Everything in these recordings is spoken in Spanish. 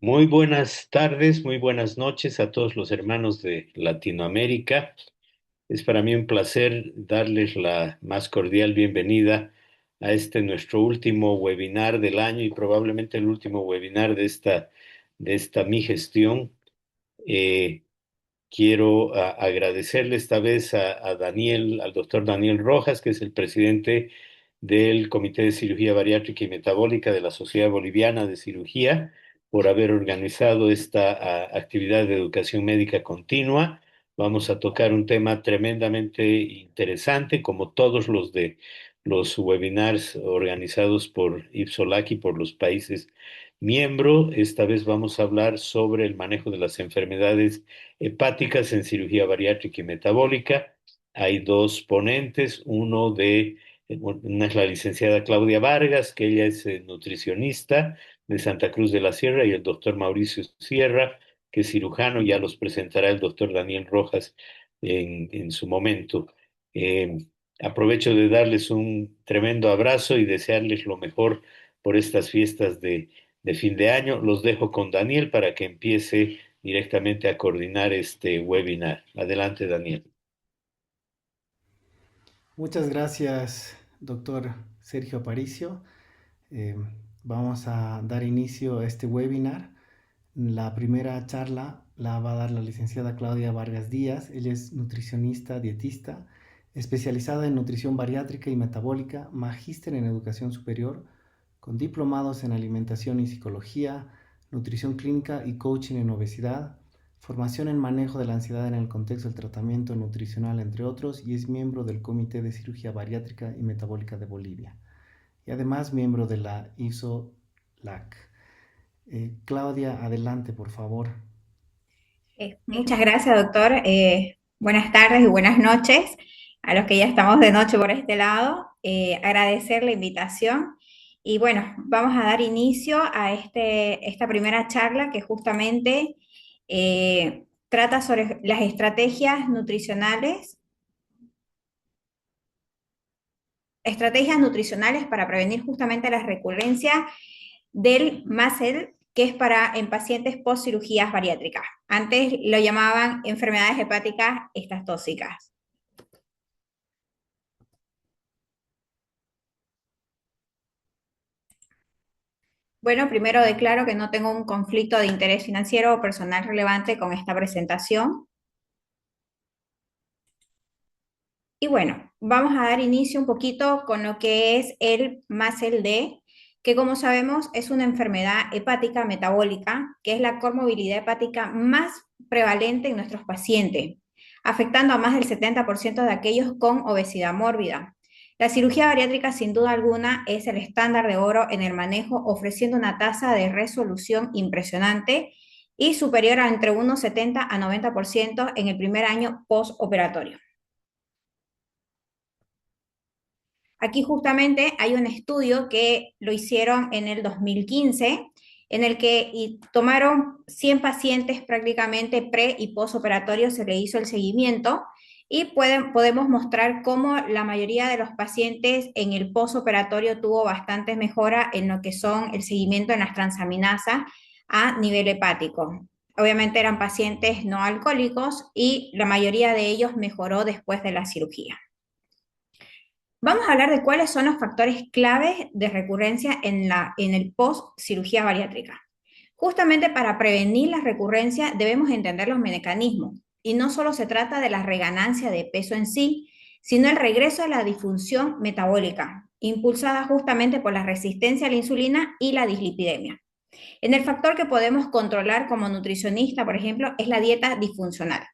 Muy buenas tardes, muy buenas noches a todos los hermanos de Latinoamérica. Es para mí un placer darles la más cordial bienvenida a este nuestro último webinar del año y probablemente el último webinar de esta mi gestión. Eh, Quiero agradecerle esta vez a Daniel, al doctor Daniel Rojas, que es el presidente del Comité de Cirugía Bariátrica y Metabólica de la Sociedad Boliviana de Cirugía, por haber organizado esta actividad de educación médica continua. Vamos a tocar un tema tremendamente interesante, como todos los de los webinars organizados por IPSOLAC y por los países miembros. Esta vez vamos a hablar sobre el manejo de las enfermedades hepáticas en cirugía bariátrica y metabólica. Hay dos ponentes, una es la licenciada Claudia Vargas, que ella es nutricionista de Santa Cruz de la Sierra, y el doctor Mauricio Sierra, que es cirujano. Ya los presentará el doctor Daniel Rojas en su momento. Eh, Aprovecho de darles un tremendo abrazo y desearles lo mejor por estas fiestas de fin de año. Los dejo con Daniel para que empiece directamente a coordinar este webinar. Adelante, Daniel. Muchas gracias, doctor Sergio Aparicio. Eh, Vamos a dar inicio a este webinar. La primera charla la va a dar la licenciada Claudia Vargas Díaz. Ella es nutricionista, dietista, especializada en nutrición bariátrica y metabólica, magíster en educación superior, con diplomados en alimentación y psicología, nutrición clínica y coaching en obesidad, formación en manejo de la ansiedad en el contexto del tratamiento nutricional, entre otros, y es miembro del Comité de Cirugía Bariátrica y Metabólica de Bolivia, y además miembro de la ISO-LAC. Claudia, adelante, por favor. Muchas gracias, doctor. Buenas tardes y buenas noches a los que ya estamos de noche por este lado. Agradecer la invitación y bueno, vamos a dar inicio a esta primera charla que justamente trata sobre las estrategias nutricionales para prevenir justamente la recurrencia del MASEL, que es en pacientes post cirugías bariátricas. Antes lo llamaban enfermedades hepáticas estastóxicas. Bueno, primero declaro que no tengo un conflicto de interés financiero o personal relevante con esta presentación. Y bueno, vamos a dar inicio un poquito con lo que es el MASLD, que como sabemos es una enfermedad hepática metabólica, que es la comorbilidad hepática más prevalente en nuestros pacientes, afectando a más del 70% de aquellos con obesidad mórbida. La cirugía bariátrica, sin duda alguna, es el estándar de oro en el manejo, ofreciendo una tasa de resolución impresionante y superior a entre unos 70 a 90% en el primer año postoperatorio. Aquí justamente hay un estudio que lo hicieron en el 2015, en el que tomaron 100 pacientes prácticamente pre y postoperatorio, se le hizo el seguimiento y podemos mostrar cómo la mayoría de los pacientes en el postoperatorio tuvo bastante mejora en lo que son el seguimiento en las transaminasas a nivel hepático. Obviamente eran pacientes no alcohólicos y la mayoría de ellos mejoró después de la cirugía. Vamos a hablar de cuáles son los factores claves de recurrencia en el post-cirugía bariátrica. Justamente para prevenir la recurrencia debemos entender los mecanismos y no solo se trata de la reganancia de peso en sí, sino el regreso a la disfunción metabólica, impulsada justamente por la resistencia a la insulina y la dislipidemia. En el factor que podemos controlar como nutricionista, por ejemplo, es la dieta disfuncional.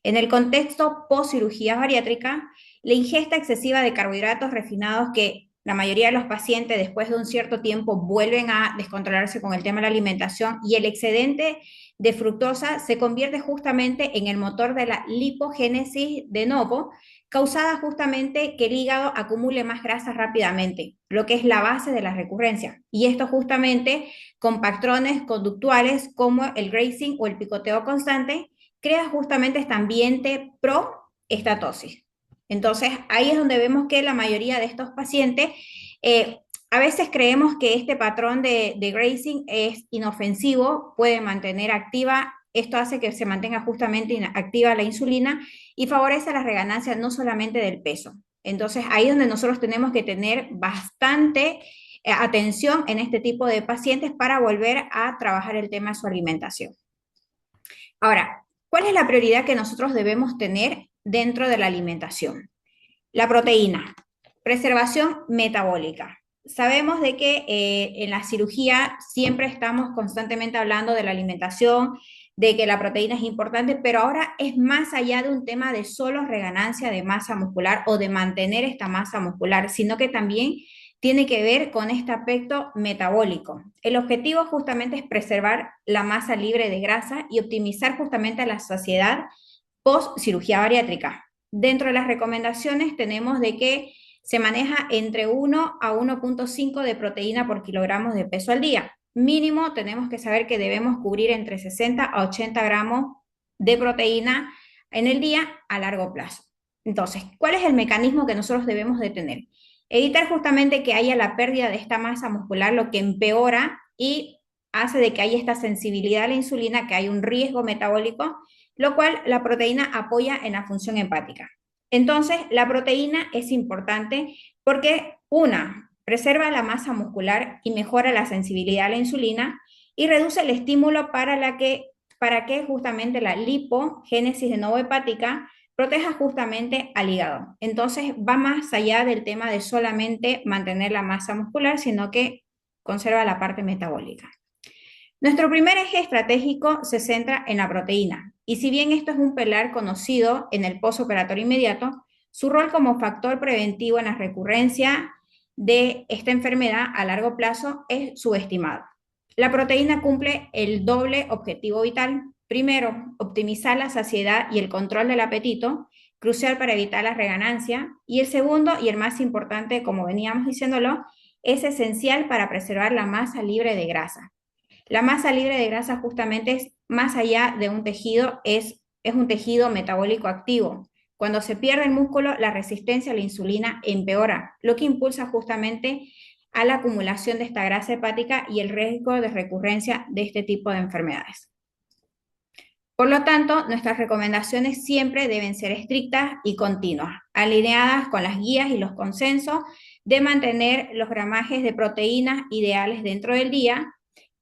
En el contexto post-cirugía bariátrica, la ingesta excesiva de carbohidratos refinados que la mayoría de los pacientes después de un cierto tiempo vuelven a descontrolarse con el tema de la alimentación y el excedente de fructosa se convierte justamente en el motor de la lipogénesis de novo, causada justamente que el hígado acumule más grasa rápidamente, lo que es la base de la recurrencia. Y esto justamente con patrones conductuales como el grazing o el picoteo constante, crea justamente este ambiente pro-estatosis. Entonces, ahí es donde vemos que la mayoría de estos pacientes A veces creemos que este patrón de grazing es inofensivo, puede mantener activa, esto hace que se mantenga justamente activa la insulina y favorece la reganancia no solamente del peso. Entonces, ahí es donde nosotros tenemos que tener bastante atención en este tipo de pacientes para volver a trabajar el tema de su alimentación. Ahora, ¿cuál es la prioridad que nosotros debemos tener dentro de la alimentación? La proteína, preservación metabólica. Sabemos de que en la cirugía siempre estamos constantemente hablando de la alimentación, de que la proteína es importante, pero ahora es más allá de un tema de solo reganancia de masa muscular o de mantener esta masa muscular, sino que también tiene que ver con este aspecto metabólico. El objetivo justamente es preservar la masa libre de grasa y optimizar justamente la saciedad post cirugía bariátrica. Dentro de las recomendaciones tenemos de que se maneja entre 1 a 1,5 de proteína por kilogramos de peso al día. Mínimo tenemos que saber que debemos cubrir entre 60 a 80 gramos de proteína en el día a largo plazo. Entonces, ¿cuál es el mecanismo que nosotros debemos de tener? Evitar justamente que haya la pérdida de esta masa muscular, lo que empeora y hace de que haya esta sensibilidad a la insulina, que hay un riesgo metabólico, lo cual la proteína apoya en la función hepática. Entonces, la proteína es importante porque, una, preserva la masa muscular y mejora la sensibilidad a la insulina y reduce el estímulo para que justamente la lipogénesis de novo hepática proteja justamente al hígado. Entonces, va más allá del tema de solamente mantener la masa muscular, sino que conserva la parte metabólica. Nuestro primer eje estratégico se centra en la proteína, y si bien esto es un pilar conocido en el postoperatorio inmediato, su rol como factor preventivo en la recurrencia de esta enfermedad a largo plazo es subestimado. La proteína cumple el doble objetivo vital. Primero, optimizar la saciedad y el control del apetito, crucial para evitar la reganancia, y el segundo, y el más importante, como veníamos diciéndolo, es esencial para preservar la masa libre de grasa. La masa libre de grasa justamente es más allá de un tejido, es un tejido metabólico activo. Cuando se pierde el músculo, la resistencia a la insulina empeora, lo que impulsa justamente a la acumulación de esta grasa hepática y el riesgo de recurrencia de este tipo de enfermedades. Por lo tanto, nuestras recomendaciones siempre deben ser estrictas y continuas, alineadas con las guías y los consensos de mantener los gramajes de proteínas ideales dentro del día,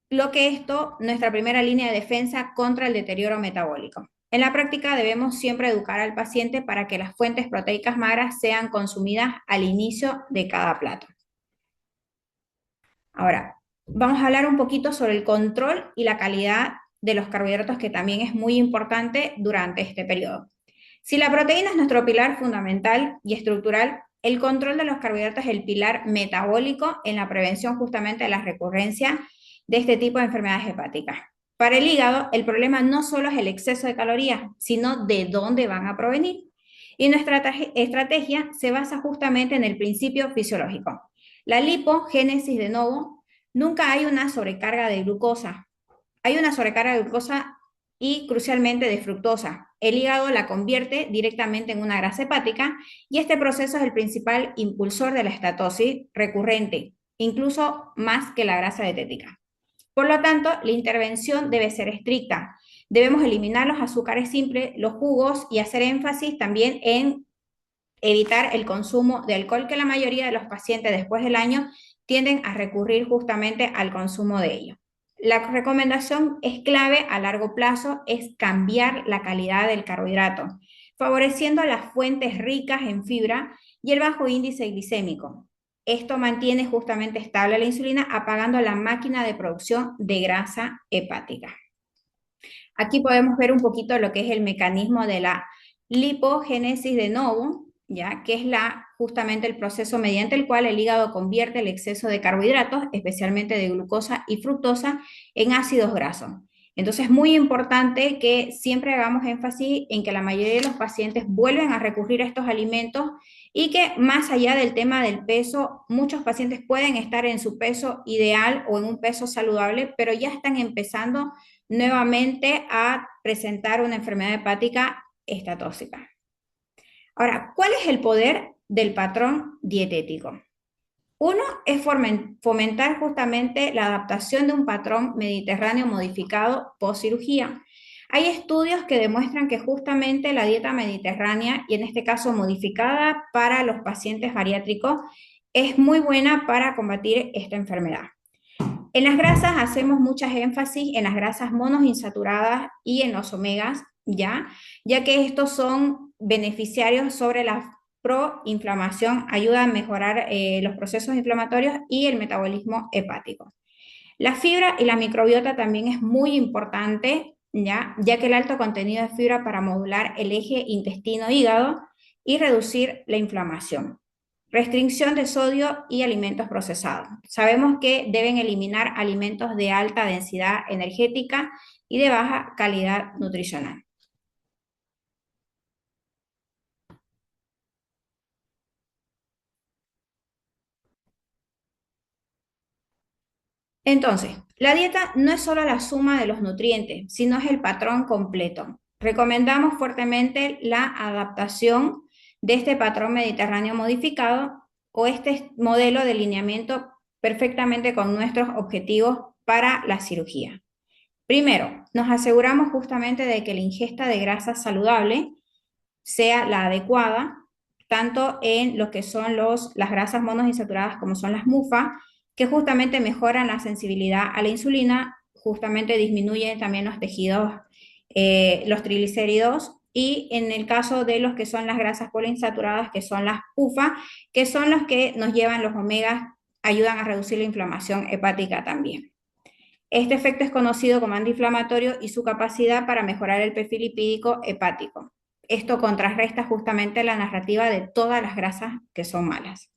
lo que esto, nuestra primera línea de defensa contra el deterioro metabólico. En la práctica debemos siempre educar al paciente para que las fuentes proteicas magras sean consumidas al inicio de cada plato. Ahora, vamos a hablar un poquito sobre el control y la calidad de los carbohidratos, que también es muy importante durante este periodo. Si la proteína es nuestro pilar fundamental y estructural, el control de los carbohidratos es el pilar metabólico en la prevención justamente de la recurrencia de este tipo de enfermedades hepáticas. Para el hígado, el problema no solo es el exceso de calorías, sino de dónde van a provenir. Y nuestra estrategia se basa justamente en el principio fisiológico. La lipogénesis de novo, nunca hay una sobrecarga de glucosa. Hay una sobrecarga de glucosa y crucialmente de fructosa. El hígado la convierte directamente en una grasa hepática y este proceso es el principal impulsor de la estatosis recurrente, incluso más que la grasa dietética. Por lo tanto, la intervención debe ser estricta. Debemos eliminar los azúcares simples, los jugos y hacer énfasis también en evitar el consumo de alcohol, que la mayoría de los pacientes después del año tienden a recurrir justamente al consumo de ello. La recomendación es clave a largo plazo, es cambiar la calidad del carbohidrato, favoreciendo las fuentes ricas en fibra y el bajo índice glicémico. Esto mantiene justamente estable la insulina, apagando la máquina de producción de grasa hepática. Aquí podemos ver un poquito lo que es el mecanismo de la lipogénesis de novo, ¿ya? Que es justamente el proceso mediante el cual el hígado convierte el exceso de carbohidratos, especialmente de glucosa y fructosa, en ácidos grasos. Entonces es muy importante que siempre hagamos énfasis en que la mayoría de los pacientes vuelven a recurrir a estos alimentos y que más allá del tema del peso, muchos pacientes pueden estar en su peso ideal o en un peso saludable, pero ya están empezando nuevamente a presentar una enfermedad hepática estatóxica. Ahora, ¿cuál es el poder del patrón dietético? Uno es fomentar justamente la adaptación de un patrón mediterráneo modificado post cirugía. Hay estudios que demuestran que justamente la dieta mediterránea, y en este caso modificada para los pacientes bariátricos, es muy buena para combatir esta enfermedad. En las grasas hacemos mucha énfasis en las grasas monoinsaturadas y en los omegas, ya que estos son beneficiarios sobre la proinflamación, ayudan a mejorar los procesos inflamatorios y el metabolismo hepático. La fibra y la microbiota también es muy importante, ya que el alto contenido de fibra para modular el eje intestino-hígado y reducir la inflamación. Restricción de sodio y alimentos procesados. Sabemos que deben eliminar alimentos de alta densidad energética y de baja calidad nutricional. Entonces, la dieta no es solo la suma de los nutrientes, sino es el patrón completo. Recomendamos fuertemente la adaptación de este patrón mediterráneo modificado o este modelo de lineamiento perfectamente con nuestros objetivos para la cirugía. Primero, nos aseguramos justamente de que la ingesta de grasa saludable sea la adecuada, tanto en lo que son las grasas monoinsaturadas como son las MUFA, que justamente mejoran la sensibilidad a la insulina, justamente disminuyen también los tejidos, los triglicéridos, y en el caso de los que son las grasas poliinsaturadas, que son las PUFA, que son los que nos llevan los omegas, ayudan a reducir la inflamación hepática también. Este efecto es conocido como antiinflamatorio y su capacidad para mejorar el perfil lipídico hepático. Esto contrarresta justamente la narrativa de todas las grasas que son malas.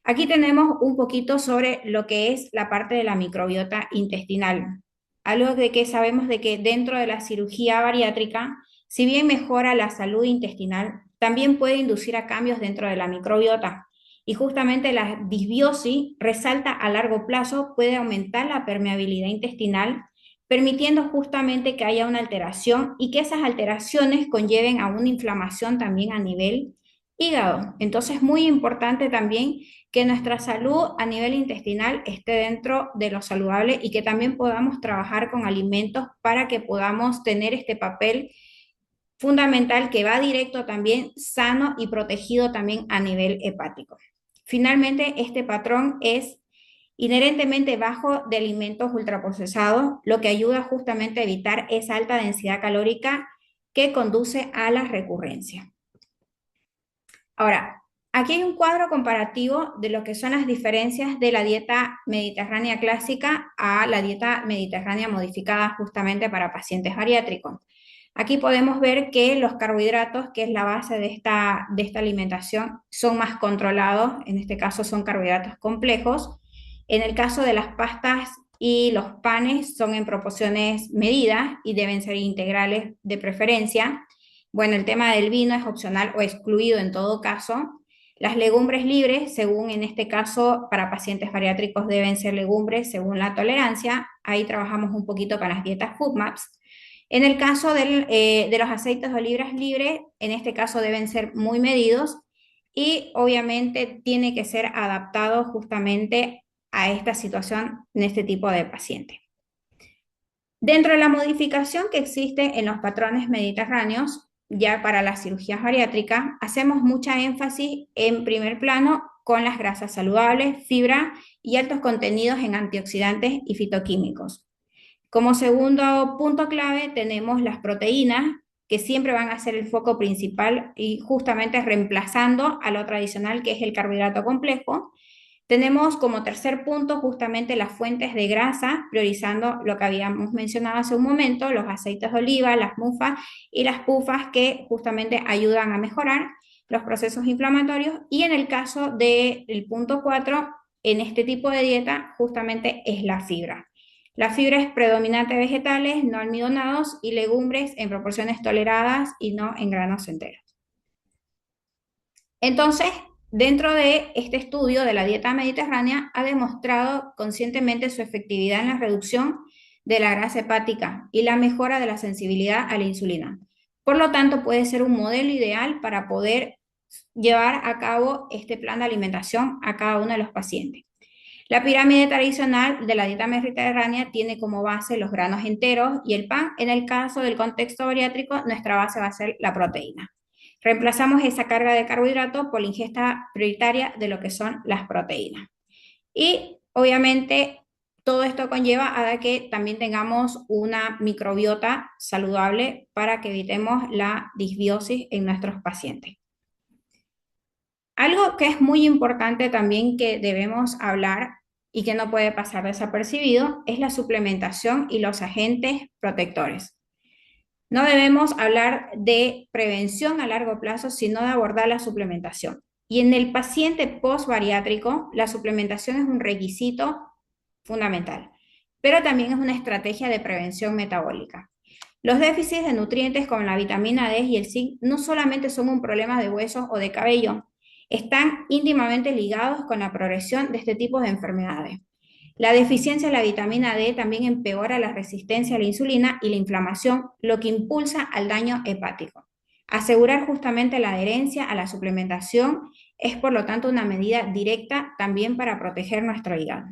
Aquí tenemos un poquito sobre lo que es la parte de la microbiota intestinal. Algo de que sabemos de que dentro de la cirugía bariátrica, si bien mejora la salud intestinal, también puede inducir a cambios dentro de la microbiota. Y justamente la disbiosis resalta a largo plazo, puede aumentar la permeabilidad intestinal, permitiendo justamente que haya una alteración y que esas alteraciones conlleven a una inflamación también a nivel hígado. Entonces, muy importante también que nuestra salud a nivel intestinal esté dentro de lo saludable y que también podamos trabajar con alimentos para que podamos tener este papel fundamental que va directo también sano y protegido también a nivel hepático. Finalmente, este patrón es inherentemente bajo de alimentos ultraprocesados, lo que ayuda justamente a evitar esa alta densidad calórica que conduce a la recurrencia. Ahora, aquí hay un cuadro comparativo de lo que son las diferencias de la dieta mediterránea clásica a la dieta mediterránea modificada justamente para pacientes bariátricos. Aquí podemos ver que los carbohidratos, que es la base de esta alimentación, son más controlados, en este caso son carbohidratos complejos. En el caso de las pastas y los panes son en proporciones medidas y deben ser integrales de preferencia. Bueno, el tema del vino es opcional o excluido en todo caso. Las legumbres libres, según en este caso para pacientes bariátricos deben ser legumbres según la tolerancia. Ahí trabajamos un poquito con las dietas FODMAPs. En el caso de los aceites de olivas libres, en este caso deben ser muy medidos y obviamente tiene que ser adaptado justamente a esta situación en este tipo de paciente. Dentro de la modificación que existe en los patrones mediterráneos, ya para las cirugías bariátricas, hacemos mucha énfasis en primer plano con las grasas saludables, fibra y altos contenidos en antioxidantes y fitoquímicos. Como segundo punto clave tenemos las proteínas, que siempre van a ser el foco principal y justamente reemplazando a lo tradicional que es el carbohidrato complejo. Tenemos como tercer punto justamente las fuentes de grasa, priorizando lo que habíamos mencionado hace un momento, los aceites de oliva, las MUFA y las PUFAs que justamente ayudan a mejorar los procesos inflamatorios. Y en el caso del punto 4, en este tipo de dieta justamente es la fibra. La fibra es predominante de vegetales, no almidonados y legumbres en proporciones toleradas y no en granos enteros. Entonces, dentro de este estudio de la dieta mediterránea, ha demostrado conscientemente su efectividad en la reducción de la grasa hepática y la mejora de la sensibilidad a la insulina. Por lo tanto, puede ser un modelo ideal para poder llevar a cabo este plan de alimentación a cada uno de los pacientes. La pirámide tradicional de la dieta mediterránea tiene como base los granos enteros y el pan. En el caso del contexto bariátrico, nuestra base va a ser la proteína. Reemplazamos esa carga de carbohidratos por la ingesta prioritaria de lo que son las proteínas. Y obviamente todo esto conlleva a que también tengamos una microbiota saludable para que evitemos la disbiosis en nuestros pacientes. Algo que es muy importante también que debemos hablar y que no puede pasar desapercibido es la suplementación y los agentes protectores. No debemos hablar de prevención a largo plazo, sino de abordar la suplementación. Y en el paciente post-bariátrico, la suplementación es un requisito fundamental, pero también es una estrategia de prevención metabólica. Los déficits de nutrientes como la vitamina D y el zinc no solamente son un problema de huesos o de cabello, están íntimamente ligados con la progresión de este tipo de enfermedades. La deficiencia de la vitamina D también empeora la resistencia a la insulina y la inflamación, lo que impulsa al daño hepático. Asegurar justamente la adherencia a la suplementación es, por lo tanto, una medida directa también para proteger nuestro hígado.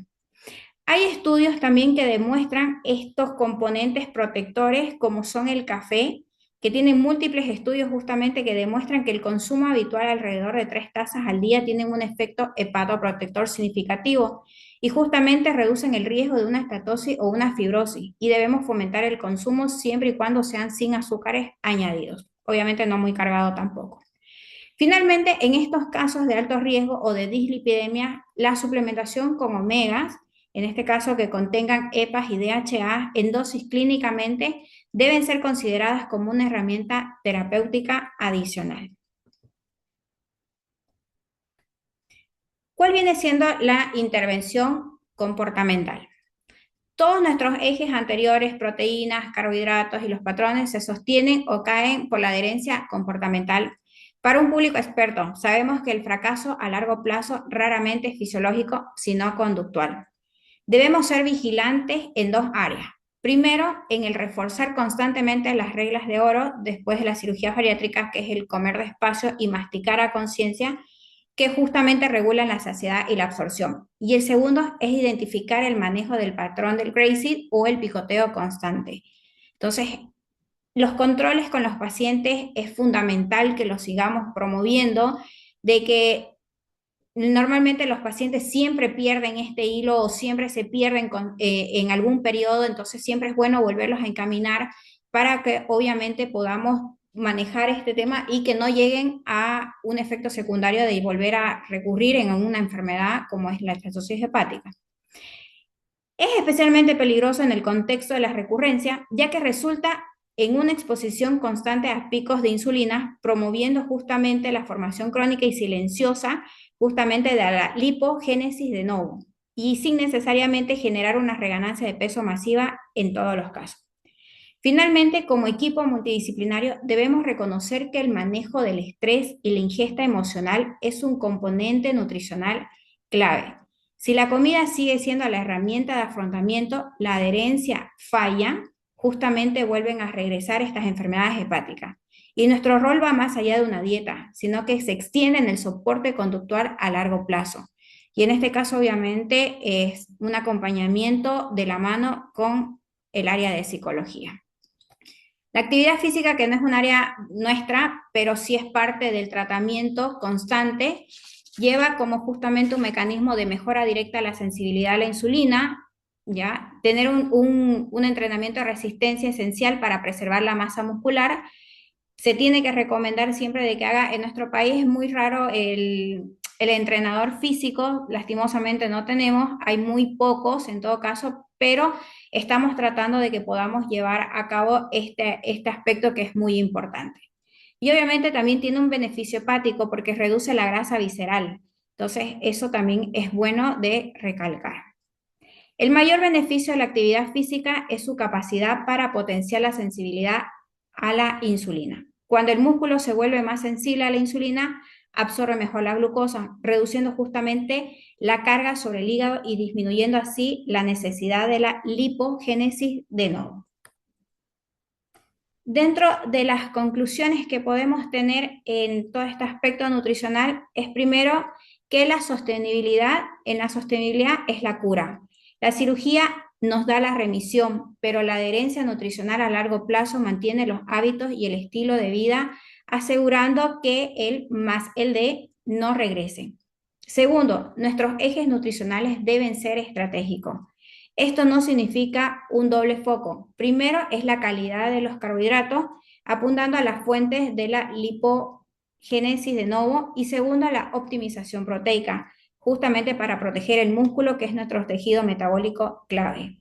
Hay estudios también que demuestran estos componentes protectores, como son el café, que tienen múltiples estudios justamente que demuestran que el consumo habitual alrededor de 3 tazas al día tienen un efecto hepatoprotector significativo y justamente reducen el riesgo de una estatosis o una fibrosis, y debemos fomentar el consumo siempre y cuando sean sin azúcares añadidos, obviamente no muy cargado tampoco. Finalmente, en estos casos de alto riesgo o de dislipidemia, la suplementación con omegas, en este caso que contengan EPAs y DHA en dosis clínicamente, deben ser consideradas como una herramienta terapéutica adicional. ¿Cuál viene siendo la intervención comportamental? Todos nuestros ejes anteriores, proteínas, carbohidratos y los patrones, se sostienen o caen por la adherencia comportamental. Para un público experto, sabemos que el fracaso a largo plazo raramente es fisiológico, sino conductual. Debemos ser vigilantes en 2 áreas. Primero, en el reforzar constantemente las reglas de oro después de la cirugía bariátrica, que es el comer despacio y masticar a conciencia, que justamente regulan la saciedad y la absorción. Y el segundo es identificar el manejo del patrón del grazing o el picoteo constante. Entonces, los controles con los pacientes es fundamental que los sigamos promoviendo, de que normalmente los pacientes siempre pierden este hilo o siempre se pierden en algún periodo, entonces siempre es bueno volverlos a encaminar para que obviamente podamos manejar este tema y que no lleguen a un efecto secundario de volver a recurrir en una enfermedad como es la estatosis hepática. Es especialmente peligroso en el contexto de la recurrencia, ya que resulta en una exposición constante a picos de insulina, promoviendo justamente la formación crónica y silenciosa justamente de la lipogénesis de novo, y sin necesariamente generar una reganancia de peso masiva en todos los casos. Finalmente, como equipo multidisciplinario, debemos reconocer que el manejo del estrés y la ingesta emocional es un componente nutricional clave. Si la comida sigue siendo la herramienta de afrontamiento, la adherencia falla, justamente vuelven a regresar estas enfermedades hepáticas. Y nuestro rol va más allá de una dieta, sino que se extiende en el soporte conductual a largo plazo. Y en este caso, obviamente, es un acompañamiento de la mano con el área de psicología. La actividad física, que no es un área nuestra, pero sí es parte del tratamiento constante, lleva como justamente un mecanismo de mejora directa a la sensibilidad a la insulina, ¿ya? Tener un entrenamiento de resistencia esencial para preservar la masa muscular. Se tiene que recomendar siempre de que haga, en nuestro país es muy raro el entrenador físico, lastimosamente no tenemos, hay muy pocos en todo caso, pero estamos tratando de que podamos llevar a cabo este aspecto que es muy importante. Y obviamente también tiene un beneficio hepático porque reduce la grasa visceral. Entonces, eso también es bueno de recalcar. El mayor beneficio de la actividad física es su capacidad para potenciar la sensibilidad a la insulina. Cuando el músculo se vuelve más sensible a la insulina, absorbe mejor la glucosa, reduciendo justamente la carga sobre el hígado y disminuyendo así la necesidad de la lipogénesis de novo. Dentro de las conclusiones que podemos tener en todo este aspecto nutricional es primero que en la sostenibilidad es la cura. La cirugía nos da la remisión, pero la adherencia nutricional a largo plazo mantiene los hábitos y el estilo de vida, asegurando que el más el de no regrese. Segundo, nuestros ejes nutricionales deben ser estratégicos. Esto no significa un doble foco. Primero es la calidad de los carbohidratos, apuntando a las fuentes de la lipogénesis de novo, y segundo, la optimización proteica, justamente para proteger el músculo, que es nuestro tejido metabólico clave.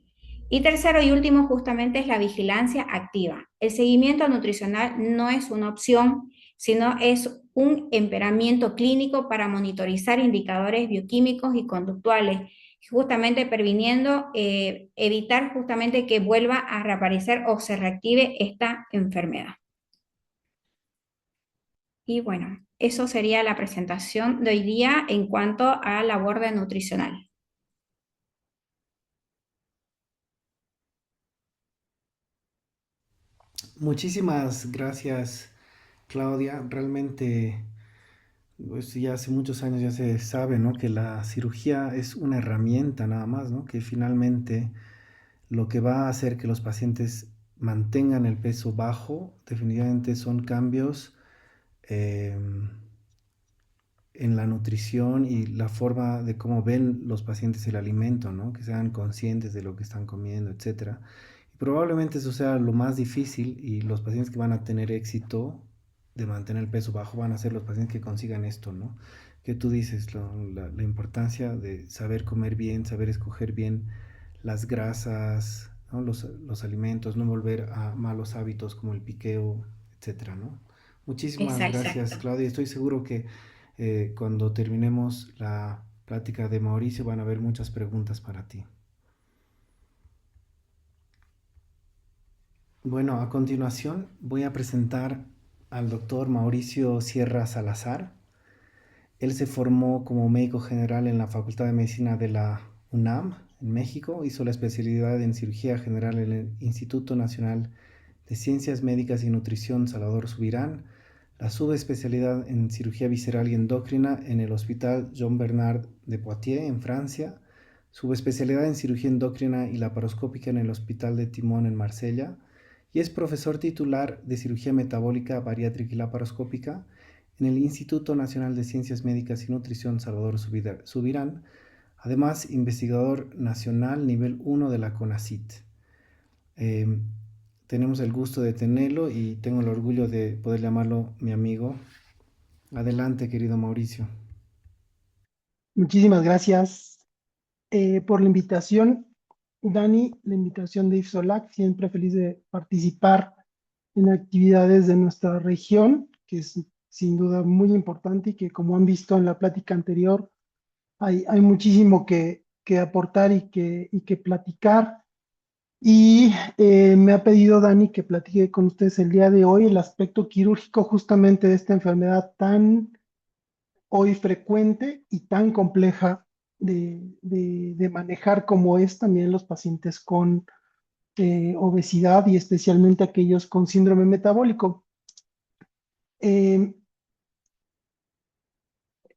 Y tercero y último, justamente, es la vigilancia activa. El seguimiento nutricional no es una opción, sino es un emperamiento clínico para monitorizar indicadores bioquímicos y conductuales, justamente previniendo, evitar justamente que vuelva a reaparecer o se reactive esta enfermedad. Y bueno, eso sería la presentación de hoy día en cuanto a la labor nutricional. Muchísimas gracias, Claudia. Realmente, pues ya hace muchos años ya se sabe, ¿no? Que la cirugía es una herramienta nada más, ¿no? Que finalmente lo que va a hacer que los pacientes mantengan el peso bajo, definitivamente son cambios eh, en la nutrición y la forma de cómo ven los pacientes el alimento, ¿no? Que sean conscientes de lo que están comiendo, etcétera. Y probablemente eso sea lo más difícil, y los pacientes que van a tener éxito de mantener el peso bajo van a ser los pacientes que consigan esto, ¿no? Que tú dices, la importancia de saber comer bien, saber escoger bien las grasas, ¿no? Los alimentos, no volver a malos hábitos como el piqueo, etcétera, ¿no? Muchísimas Exacto. gracias, Claudia. Estoy seguro que cuando terminemos la plática de Mauricio van a haber muchas preguntas para ti. Bueno, a continuación voy a presentar al doctor Mauricio Sierra Salazar. Él se formó como médico general en la Facultad de Medicina de la UNAM, en México. Hizo la especialidad en cirugía general en el Instituto Nacional de Ciencias Médicas y Nutrición Salvador Subirán, la subespecialidad en cirugía visceral y endocrina en el Hospital Jean Bernard de Poitiers, en Francia, subespecialidad en cirugía endocrina y laparoscópica en el Hospital de Timón, en Marsella, y es profesor titular de cirugía metabólica, bariátrica y laparoscópica en el Instituto Nacional de Ciencias Médicas y Nutrición Salvador Subirán, además investigador nacional nivel 1 de la CONACYT. Tenemos el gusto de tenerlo y tengo el orgullo de poder llamarlo mi amigo. Adelante, querido Mauricio. Muchísimas gracias por la invitación, Dani, la invitación de IFSOLAC. Siempre feliz de participar en actividades de nuestra región, que es sin duda muy importante y que, como han visto en la plática anterior, hay muchísimo que aportar y que platicar. Y me ha pedido Dani que platique con ustedes el día de hoy el aspecto quirúrgico justamente de esta enfermedad tan hoy frecuente y tan compleja de manejar, como es también los pacientes con obesidad, y especialmente aquellos con síndrome metabólico. Eh,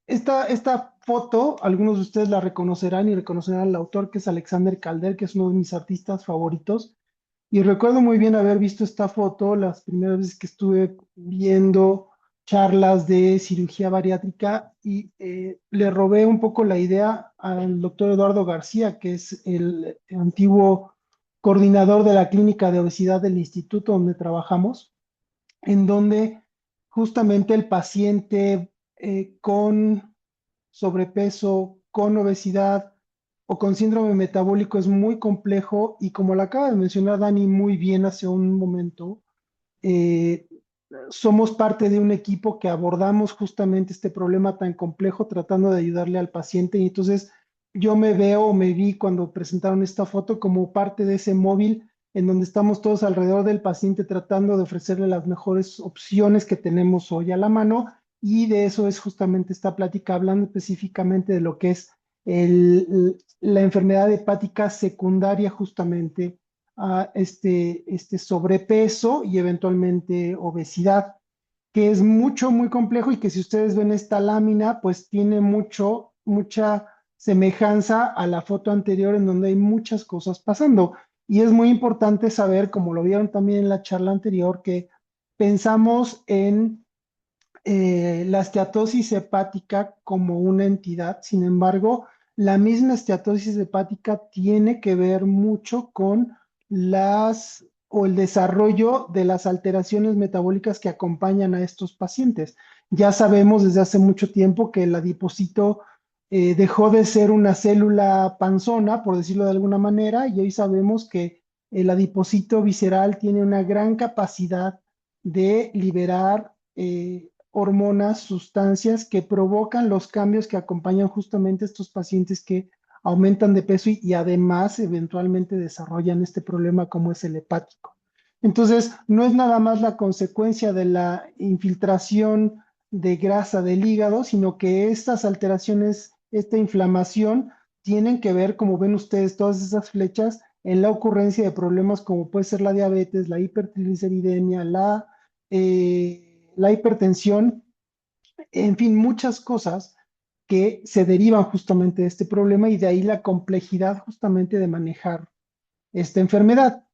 esta foto, algunos de ustedes la reconocerán y reconocerán al autor, que es Alexander Calder, que es uno de mis artistas favoritos. Y recuerdo muy bien haber visto esta foto las primeras veces que estuve viendo charlas de cirugía bariátrica, y le robé un poco la idea al doctor Eduardo García, que es el antiguo coordinador de la clínica de obesidad del instituto donde trabajamos, en donde justamente el paciente con sobrepeso, con obesidad o con síndrome metabólico es muy complejo, y como lo acaba de mencionar Dani muy bien hace un momento, eh, somos parte de un equipo que abordamos justamente este problema tan complejo tratando de ayudarle al paciente. Y entonces yo me veo, me vi cuando presentaron esta foto como parte de ese móvil en donde estamos todos alrededor del paciente tratando de ofrecerle las mejores opciones que tenemos hoy a la mano. Y de eso es justamente esta plática, hablando específicamente de lo que es la enfermedad hepática secundaria justamente este sobrepeso y eventualmente obesidad, que es muy complejo y que si ustedes ven esta lámina, pues tiene mucha semejanza a la foto anterior en donde hay muchas cosas pasando. Y es muy importante saber, como lo vieron también en la charla anterior, que pensamos en la esteatosis hepática como una entidad. Sin embargo, la misma esteatosis hepática tiene que ver mucho con el desarrollo de las alteraciones metabólicas que acompañan a estos pacientes. Ya sabemos desde hace mucho tiempo que el adipocito dejó de ser una célula panzona, por decirlo de alguna manera, y hoy sabemos que el adipocito visceral tiene una gran capacidad de liberar hormonas, sustancias que provocan los cambios que acompañan justamente a estos pacientes que aumentan de peso y además eventualmente desarrollan este problema como es el hepático. Entonces, no es nada más la consecuencia de la infiltración de grasa del hígado, sino que estas alteraciones, esta inflamación, tienen que ver, como ven ustedes, todas esas flechas en la ocurrencia de problemas como puede ser la diabetes, la hipertrigliceridemia, la hipertensión, en fin, muchas cosas que se derivan justamente de este problema y de ahí la complejidad justamente de manejar esta enfermedad,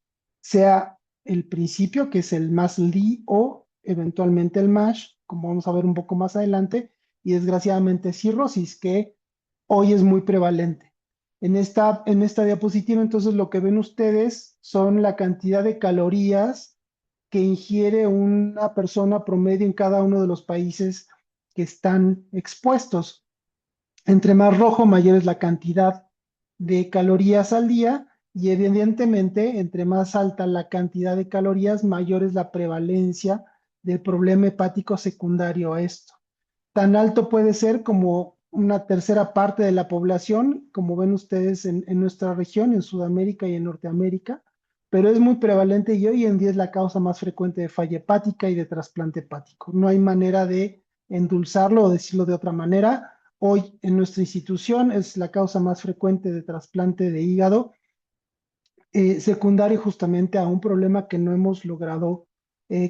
sea el principio, que es el MASLD o eventualmente el MASH, como vamos a ver un poco más adelante, y desgraciadamente cirrosis, que hoy es muy prevalente. En esta diapositiva, entonces, lo que ven ustedes son la cantidad de calorías que ingiere una persona promedio en cada uno de los países que están expuestos. Entre más rojo, mayor es la cantidad de calorías al día y evidentemente, entre más alta la cantidad de calorías, mayor es la prevalencia del problema hepático secundario a esto. Tan alto puede ser como una tercera parte de la población, como ven ustedes en nuestra región, en Sudamérica y en Norteamérica, pero es muy prevalente y hoy en día es la causa más frecuente de falla hepática y de trasplante hepático. No hay manera de endulzarlo o decirlo de otra manera. Hoy en nuestra institución es la causa más frecuente de trasplante de hígado, secundario justamente a un problema que no hemos logrado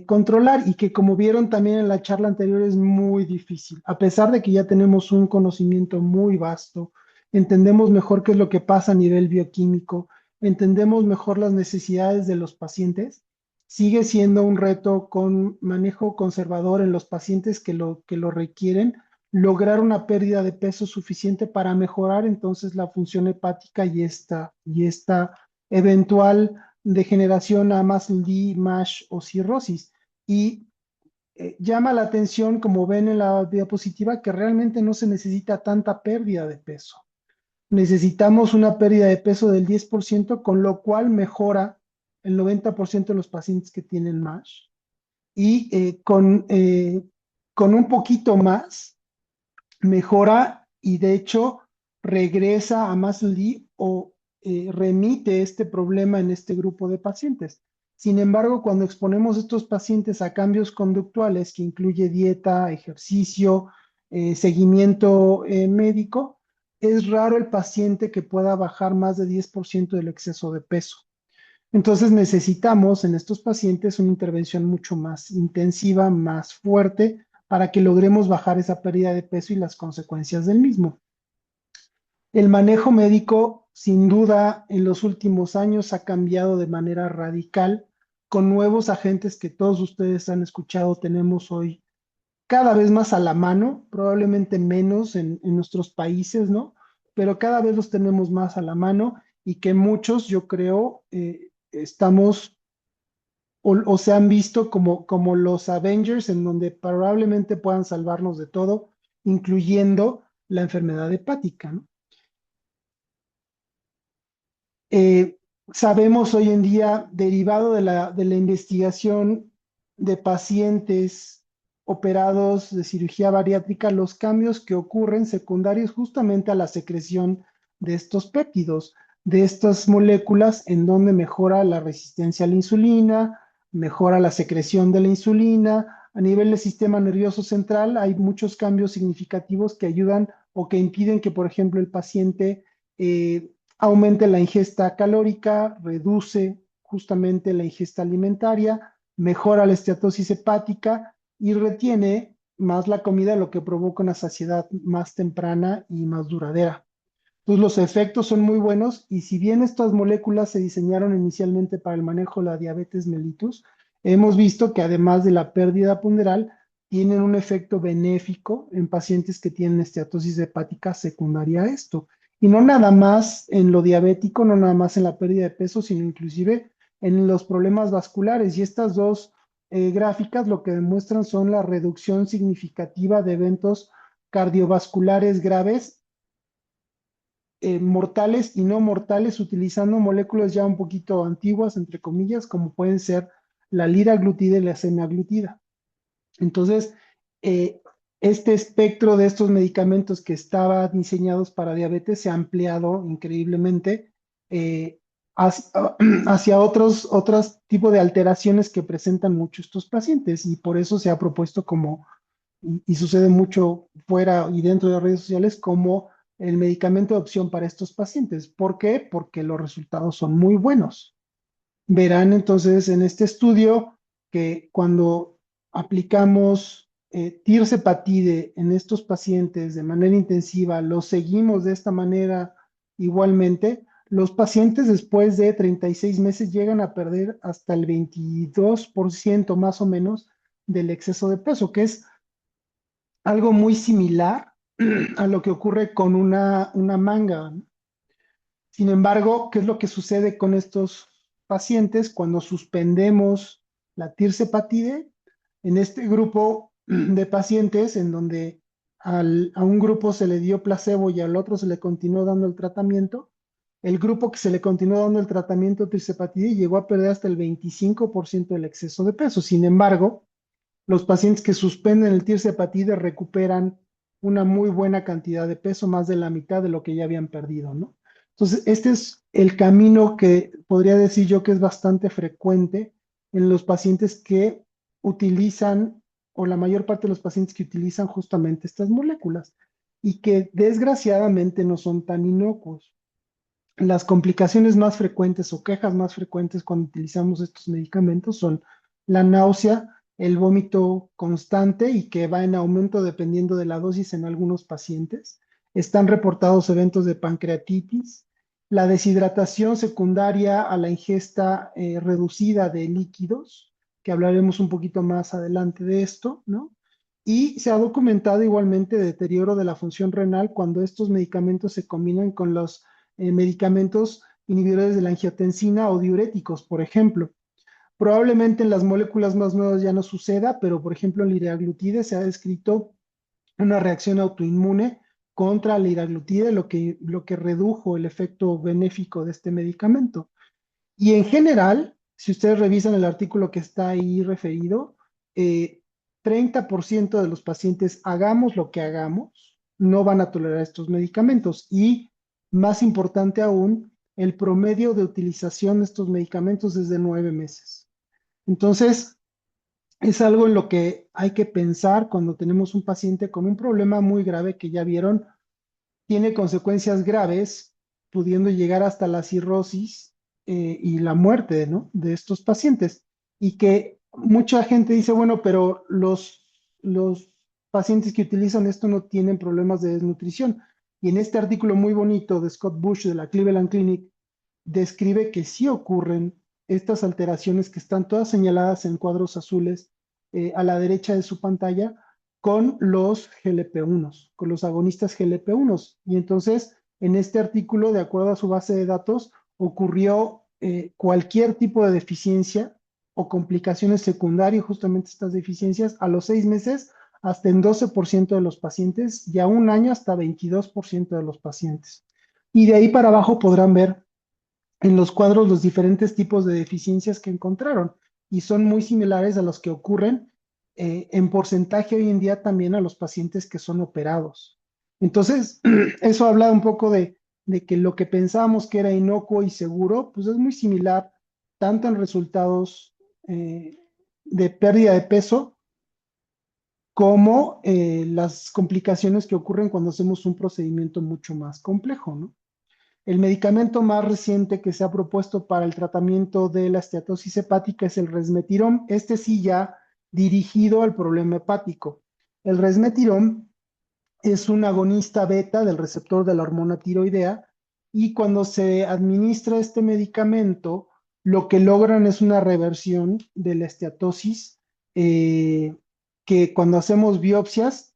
controlar y que, como vieron también en la charla anterior, es muy difícil. A pesar de que ya tenemos un conocimiento muy vasto, entendemos mejor qué es lo que pasa a nivel bioquímico, entendemos mejor las necesidades de los pacientes, sigue siendo un reto con manejo conservador en los pacientes que lo requieren, lograr una pérdida de peso suficiente para mejorar entonces la función hepática y esta eventual degeneración a MASLD, MASH o cirrosis. Y llama la atención, como ven en la diapositiva, que realmente no se necesita tanta pérdida de peso. Necesitamos una pérdida de peso del 10%, con lo cual mejora el 90% de los pacientes que tienen MASH. Y con un poquito más, mejora y de hecho regresa a MASLD o remite este problema en este grupo de pacientes. Sin embargo, cuando exponemos a estos pacientes a cambios conductuales que incluye dieta, ejercicio, seguimiento médico, es raro el paciente que pueda bajar más de 10% del exceso de peso. Entonces necesitamos en estos pacientes una intervención mucho más intensiva, más fuerte, para que logremos bajar esa pérdida de peso y las consecuencias del mismo. El manejo médico, sin duda, en los últimos años ha cambiado de manera radical con nuevos agentes que todos ustedes han escuchado, tenemos hoy cada vez más a la mano, probablemente menos en nuestros países, ¿no? Pero cada vez los tenemos más a la mano y que muchos, yo creo, estamos o se han visto como los Avengers, en donde probablemente puedan salvarnos de todo, incluyendo la enfermedad hepática, ¿no? Eh, Sabemos hoy en día, derivado de la investigación de pacientes operados de cirugía bariátrica, los cambios que ocurren secundarios justamente a la secreción de estos péptidos, de estas moléculas, en donde mejora la resistencia a la insulina, mejora la secreción de la insulina. A nivel del sistema nervioso central hay muchos cambios significativos que ayudan o que impiden que, por ejemplo, el paciente aumente la ingesta calórica, reduce justamente la ingesta alimentaria, mejora la esteatosis hepática y retiene más la comida, lo que provoca una saciedad más temprana y más duradera. Entonces los efectos son muy buenos y si bien estas moléculas se diseñaron inicialmente para el manejo de la diabetes mellitus, hemos visto que además de la pérdida ponderal, tienen un efecto benéfico en pacientes que tienen esteatosis hepática secundaria a esto. Y no nada más en lo diabético, no nada más en la pérdida de peso, sino inclusive en los problemas vasculares. Y estas dos gráficas lo que demuestran son la reducción significativa de eventos cardiovasculares graves, mortales y no mortales, utilizando moléculas ya un poquito antiguas, entre comillas, como pueden ser la liraglutida y la semaglutida. Entonces, este espectro de estos medicamentos que estaban diseñados para diabetes se ha ampliado increíblemente hacia otros tipos de alteraciones que presentan mucho estos pacientes y por eso se ha propuesto como, y sucede mucho fuera y dentro de las redes sociales, como el medicamento de opción para estos pacientes. ¿Por qué? Porque los resultados son muy buenos. Verán entonces en este estudio que cuando aplicamos tirzepatide en estos pacientes de manera intensiva, los seguimos de esta manera igualmente, los pacientes después de 36 meses llegan a perder hasta el 22% más o menos del exceso de peso, que es algo muy similar a lo que ocurre con una manga, ¿no? Sin embargo, ¿qué es lo que sucede con estos pacientes cuando suspendemos la tirzepatide? En este grupo de pacientes, en donde a un grupo se le dio placebo y al otro se le continuó dando el tratamiento, el grupo que se le continuó dando el tratamiento tirzepatide llegó a perder hasta el 25% del exceso de peso. Sin embargo, los pacientes que suspenden el tirzepatide recuperan una muy buena cantidad de peso, más de la mitad de lo que ya habían perdido, ¿no? Entonces, este es el camino que podría decir yo que es bastante frecuente en los pacientes que utilizan, o la mayor parte de los pacientes que utilizan justamente estas moléculas y que desgraciadamente no son tan inocuos. Las complicaciones más frecuentes o quejas más frecuentes cuando utilizamos estos medicamentos son la náusea, el vómito constante y que va en aumento dependiendo de la dosis en algunos pacientes. Están reportados eventos de pancreatitis, la deshidratación secundaria a la ingesta reducida de líquidos, que hablaremos un poquito más adelante de esto, ¿no? Y se ha documentado igualmente deterioro de la función renal cuando estos medicamentos se combinan con los medicamentos inhibidores de la angiotensina o diuréticos, por ejemplo. Probablemente en las moléculas más nuevas ya no suceda, pero por ejemplo en liraglutide se ha descrito una reacción autoinmune contra la liraglutide, lo que redujo el efecto benéfico de este medicamento. Y en general, si ustedes revisan el artículo que está ahí referido, 30% de los pacientes, hagamos lo que hagamos, no van a tolerar estos medicamentos. Y más importante aún, el promedio de utilización de estos medicamentos es de 9 meses. Entonces, es algo en lo que hay que pensar cuando tenemos un paciente con un problema muy grave que ya vieron, tiene consecuencias graves, pudiendo llegar hasta la cirrosis y la muerte, ¿no?, de estos pacientes. Y que mucha gente dice, bueno, pero los pacientes que utilizan esto no tienen problemas de desnutrición. Y en este artículo muy bonito de Scott Bush de la Cleveland Clinic, describe que sí ocurren estas alteraciones que están todas señaladas en cuadros azules a la derecha de su pantalla con los GLP-1s, con los agonistas GLP-1s. Y entonces, en este artículo, de acuerdo a su base de datos, ocurrió cualquier tipo de deficiencia o complicaciones secundarias, justamente estas deficiencias, a los 6 meses hasta en 12% de los pacientes y a un año hasta 22% de los pacientes. Y de ahí para abajo podrán ver en los cuadros los diferentes tipos de deficiencias que encontraron y son muy similares a los que ocurren en porcentaje hoy en día también a los pacientes que son operados. Entonces, eso habla un poco de que lo que pensábamos que era inocuo y seguro, pues es muy similar tanto en resultados de pérdida de peso como las complicaciones que ocurren cuando hacemos un procedimiento mucho más complejo, ¿no? El medicamento más reciente que se ha propuesto para el tratamiento de la esteatosis hepática es el resmetirom, este sí ya dirigido al problema hepático. El resmetirom es un agonista beta del receptor de la hormona tiroidea y cuando se administra este medicamento, lo que logran es una reversión de la esteatosis que cuando hacemos biopsias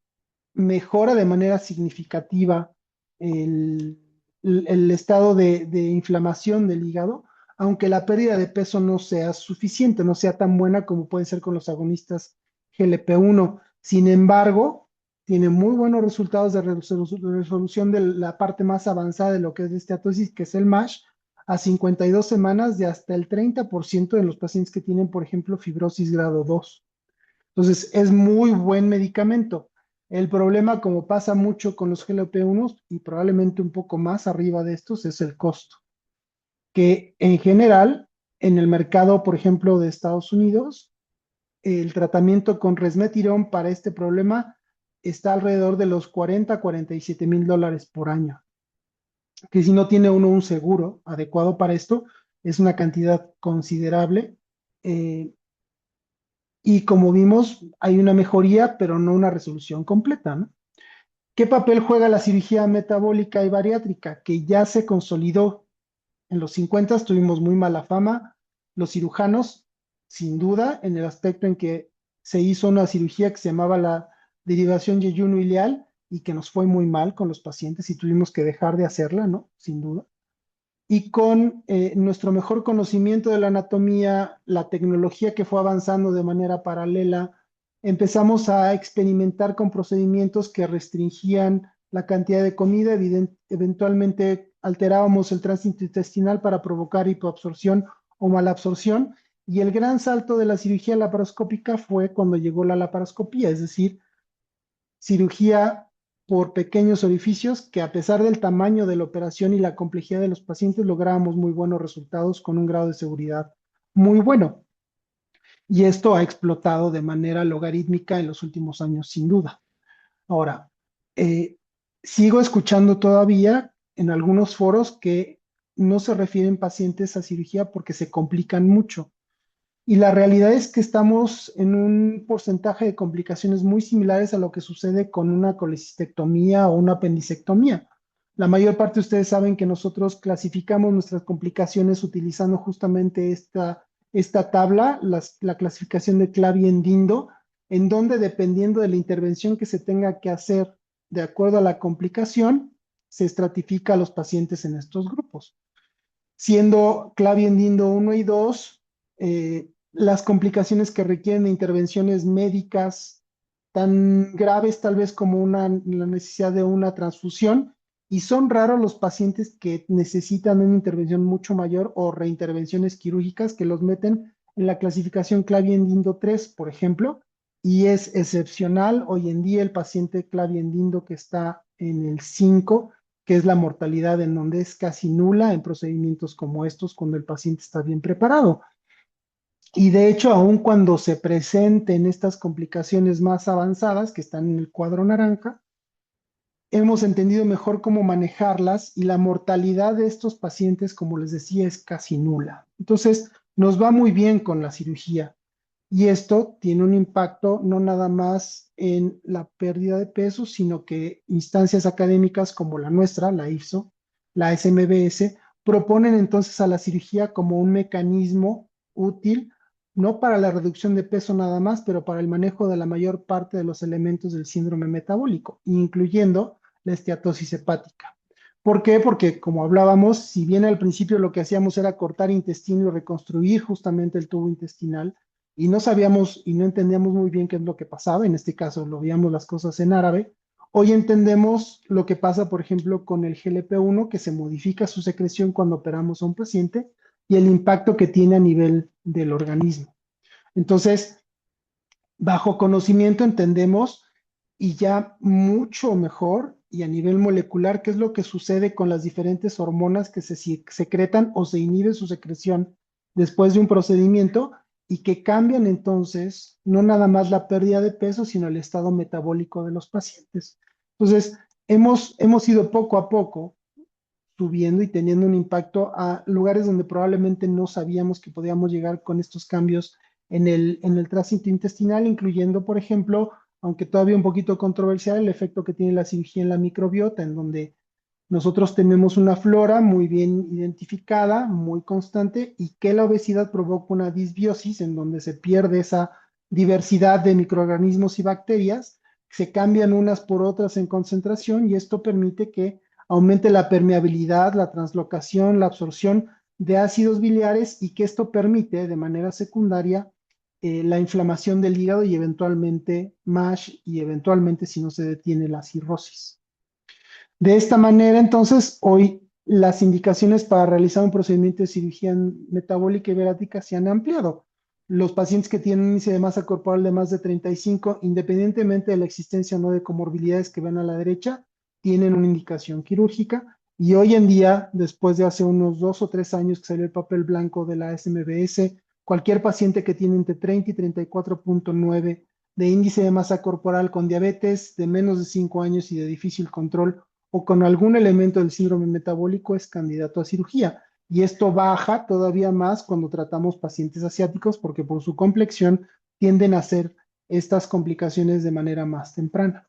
mejora de manera significativa el, el estado de inflamación del hígado, aunque la pérdida de peso no sea suficiente, no sea tan buena como puede ser con los agonistas GLP-1. Sin embargo, tiene muy buenos resultados de resolución de la parte más avanzada de lo que es la esteatosis, que es el MASH, a 52 semanas de hasta el 30% de los pacientes que tienen, por ejemplo, fibrosis grado 2. Entonces, es muy buen medicamento. El problema, como pasa mucho con los GLP-1 y probablemente un poco más arriba de estos, es el costo. Que en general, en el mercado, por ejemplo, de Estados Unidos, el tratamiento con resmetirom para este problema está alrededor de los 40 a 47 mil dólares por año. Que si no tiene uno un seguro adecuado para esto, es una cantidad considerable. Eh, y como vimos, hay una mejoría, pero no una resolución completa, ¿no? ¿Qué papel juega la cirugía metabólica y bariátrica? Que ya se consolidó. En los 50 tuvimos muy mala fama, los cirujanos, sin duda, en el aspecto en que se hizo una cirugía que se llamaba la derivación yeyuno-ileal y que nos fue muy mal con los pacientes y tuvimos que dejar de hacerla, ¿no? Sin duda. Y con nuestro mejor conocimiento de la anatomía, la tecnología que fue avanzando de manera paralela, empezamos a experimentar con procedimientos que restringían la cantidad de comida, eventualmente alterábamos el tránsito intestinal para provocar hipoabsorción o malabsorción, y el gran salto de la cirugía laparoscópica fue cuando llegó la laparoscopía, es decir, cirugía por pequeños orificios que a pesar del tamaño de la operación y la complejidad de los pacientes lográbamos muy buenos resultados con un grado de seguridad muy bueno. Y esto ha explotado de manera logarítmica en los últimos años, sin duda. Ahora, eh, sigo escuchando todavía en algunos foros que no se refieren pacientes a cirugía porque se complican mucho. Y la realidad es que estamos en un porcentaje de complicaciones muy similares a lo que sucede con una colecistectomía o una apendicectomía. La mayor parte de ustedes saben que nosotros clasificamos nuestras complicaciones utilizando justamente esta tabla, la clasificación de Clavien-Dindo, en donde dependiendo de la intervención que se tenga que hacer de acuerdo a la complicación, se estratifica a los pacientes en estos grupos. Siendo Clavien-Dindo 1 y 2, las complicaciones que requieren de intervenciones médicas tan graves tal vez como la necesidad de una transfusión, y son raros los pacientes que necesitan una intervención mucho mayor o reintervenciones quirúrgicas que los meten en la clasificación Clavien-Dindo 3, por ejemplo, y es excepcional hoy en día el paciente Clavien-Dindo que está en el 5, que es la mortalidad en donde es casi nula en procedimientos como estos cuando el paciente está bien preparado. Y de hecho, aun cuando se presenten estas complicaciones más avanzadas que están en el cuadro naranja, hemos entendido mejor cómo manejarlas y la mortalidad de estos pacientes, como les decía, es casi nula. Entonces, nos va muy bien con la cirugía. Y esto tiene un impacto no nada más en la pérdida de peso, sino que instancias académicas como la nuestra, la IFSO, la SMBS, proponen entonces a la cirugía como un mecanismo útil, no para la reducción de peso nada más, pero para el manejo de la mayor parte de los elementos del síndrome metabólico, incluyendo la esteatosis hepática. ¿Por qué? Porque, como hablábamos, si bien al principio lo que hacíamos era cortar intestino y reconstruir justamente el tubo intestinal, y no sabíamos y no entendíamos muy bien qué es lo que pasaba, en este caso lo veíamos las cosas en árabe, hoy entendemos lo que pasa, por ejemplo, con el GLP-1, que se modifica su secreción cuando operamos a un paciente, y el impacto que tiene a nivel del organismo. Entonces, bajo conocimiento entendemos y ya mucho mejor y a nivel molecular qué es lo que sucede con las diferentes hormonas que se secretan o se inhibe su secreción después de un procedimiento y que cambian entonces no nada más la pérdida de peso, sino el estado metabólico de los pacientes. Entonces, hemos ido poco a poco subiendo y teniendo un impacto a lugares donde probablemente no sabíamos que podíamos llegar con estos cambios en el tránsito intestinal, incluyendo, por ejemplo, aunque todavía un poquito controversial, el efecto que tiene la cirugía en la microbiota, en donde nosotros tenemos una flora muy bien identificada, muy constante, y que la obesidad provoca una disbiosis en donde se pierde esa diversidad de microorganismos y bacterias, se cambian unas por otras en concentración y esto permite que aumente la permeabilidad, la translocación, la absorción de ácidos biliares y que esto permite de manera secundaria la inflamación del hígado y eventualmente MASH y eventualmente si no se detiene la cirrosis. De esta manera, entonces, hoy las indicaciones para realizar un procedimiento de cirugía metabólica y bariátrica se han ampliado. Los pacientes que tienen un índice de masa corporal de más de 35, independientemente de la existencia o no de comorbilidades que ven a la derecha, tienen una indicación quirúrgica. Y hoy en día, después de hace unos 2 o 3 años que salió el papel blanco de la SMBS, cualquier paciente que tiene entre 30 y 34.9 de índice de masa corporal con diabetes de menos de 5 años y de difícil control o con algún elemento del síndrome metabólico es candidato a cirugía. Y esto baja todavía más cuando tratamos pacientes asiáticos porque por su complexión tienden a hacer estas complicaciones de manera más temprana.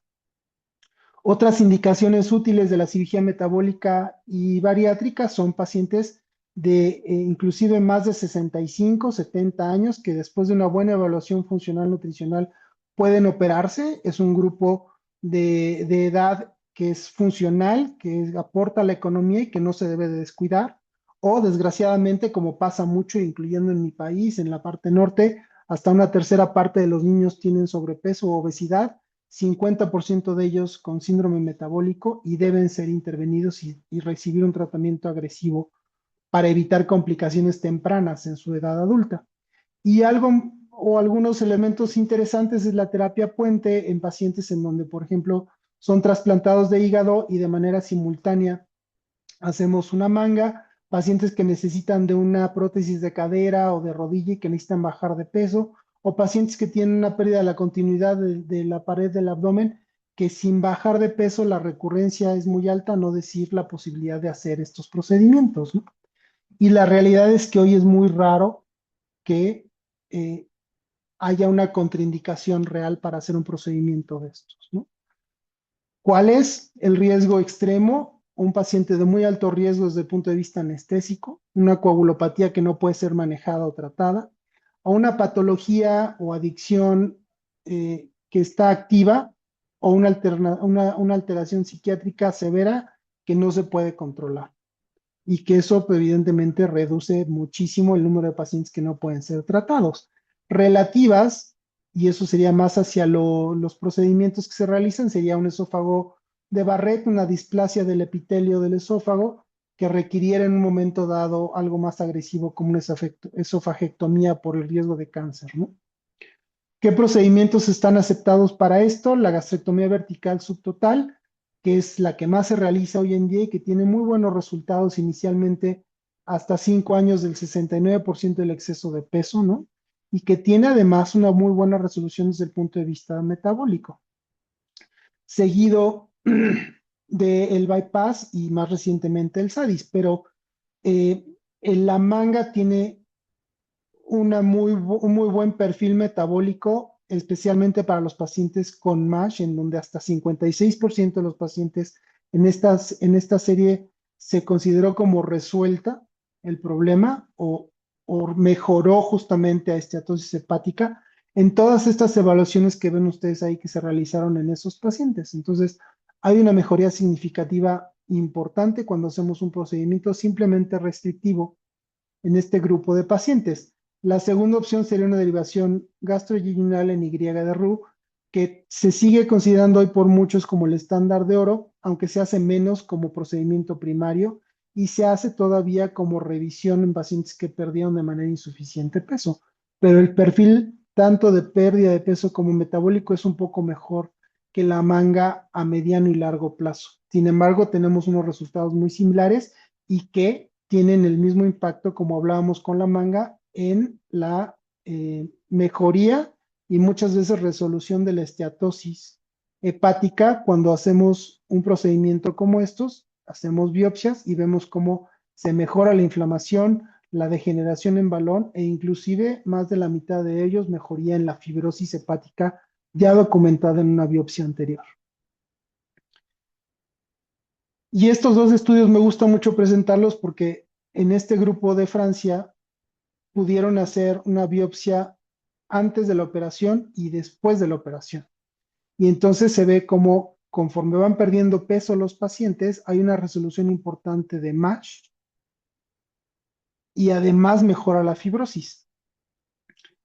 Otras indicaciones útiles de la cirugía metabólica y bariátrica son pacientes de inclusive más de 65, 70 años que después de una buena evaluación funcional nutricional pueden operarse. Es un grupo de edad que es funcional, que aporta a la economía y que no se debe de descuidar. O desgraciadamente, como pasa mucho, incluyendo en mi país, en la parte norte, hasta una tercera parte de los niños tienen sobrepeso o obesidad, 50% de ellos con síndrome metabólico y deben ser intervenidos y recibir un tratamiento agresivo para evitar complicaciones tempranas en su edad adulta. Y algo o algunos elementos interesantes es la terapia puente en pacientes en donde, por ejemplo, son trasplantados de hígado y de manera simultánea hacemos una manga, pacientes que necesitan de una prótesis de cadera o de rodilla y que necesitan bajar de peso, o pacientes que tienen una pérdida de la continuidad de la pared del abdomen, que sin bajar de peso la recurrencia es muy alta, no decir la posibilidad de hacer estos procedimientos, ¿no? Y la realidad es que hoy es muy raro que haya una contraindicación real para hacer un procedimiento de estos, ¿no? ¿Cuál es el riesgo extremo? Un paciente de muy alto riesgo desde el punto de vista anestésico, una coagulopatía que no puede ser manejada o tratada, o una patología o adicción que está activa, o una alteración psiquiátrica severa que no se puede controlar. Y que eso pues, evidentemente reduce muchísimo el número de pacientes que no pueden ser tratados. Relativas, y eso sería más hacia los procedimientos que se realizan, sería un esófago de Barrett, una displasia del epitelio del esófago que requiriera en un momento dado algo más agresivo como una esofagectomía por el riesgo de cáncer, ¿no? ¿Qué procedimientos están aceptados para esto? La gastrectomía vertical subtotal, que es la que más se realiza hoy en día y que tiene muy buenos resultados inicialmente hasta 5 años del 69% del exceso de peso, ¿no? Y que tiene además una muy buena resolución desde el punto de vista metabólico. Seguido del bypass y más recientemente el SADIS, pero la manga tiene un muy buen perfil metabólico, especialmente para los pacientes con MASH, en donde hasta 56% de los pacientes en esta serie se consideró como resuelta el problema o mejoró justamente a esteatosis hepática en todas estas evaluaciones que ven ustedes ahí que se realizaron en esos pacientes. Entonces, hay una mejoría significativa importante cuando hacemos un procedimiento simplemente restrictivo en este grupo de pacientes. La segunda opción sería una derivación gastrointestinal en Y de Roux, que se sigue considerando hoy por muchos como el estándar de oro, aunque se hace menos como procedimiento primario y se hace todavía como revisión en pacientes que perdieron de manera insuficiente peso. Pero el perfil tanto de pérdida de peso como metabólico es un poco mejor que la manga a mediano y largo plazo. Sin embargo, tenemos unos resultados muy similares y que tienen el mismo impacto como hablábamos con la manga en la mejoría y muchas veces resolución de la esteatosis hepática cuando hacemos un procedimiento como estos hacemos biopsias y vemos cómo se mejora la inflamación, la degeneración en balón e inclusive más de la mitad de ellos mejoría en la fibrosis hepática ya documentada en una biopsia anterior. Y estos dos estudios me gusta mucho presentarlos porque en este grupo de Francia pudieron hacer una biopsia antes de la operación y después de la operación. Y entonces se ve cómo conforme van perdiendo peso los pacientes, hay una resolución importante de MASH y además mejora la fibrosis.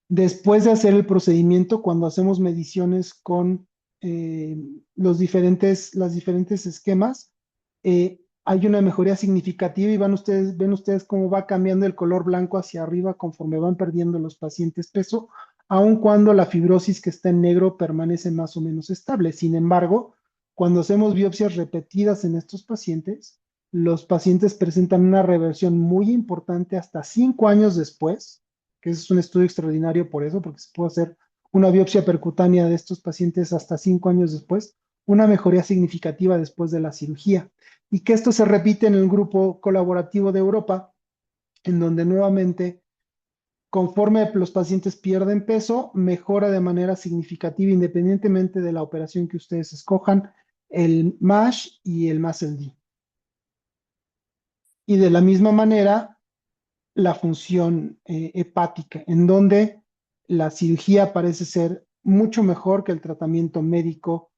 Después de hacer el procedimiento, cuando hacemos mediciones con las diferentes esquemas, hay una mejoría significativa y ven ustedes cómo va cambiando el color blanco hacia arriba conforme van perdiendo los pacientes peso, aun cuando la fibrosis que está en negro permanece más o menos estable. Sin embargo, cuando hacemos biopsias repetidas en estos pacientes, los pacientes presentan una reversión muy importante hasta 5 años después, que es un estudio extraordinario por eso, porque se puede hacer una biopsia percutánea de estos pacientes hasta 5 años después, una mejoría significativa después de la cirugía. Y que esto se repite en el grupo colaborativo de Europa, en donde nuevamente, conforme los pacientes pierden peso, mejora de manera significativa, independientemente de la operación que ustedes escojan, el MASH y el MASLD. Y de la misma manera, la función hepática, en donde la cirugía parece ser mucho mejor que el tratamiento médico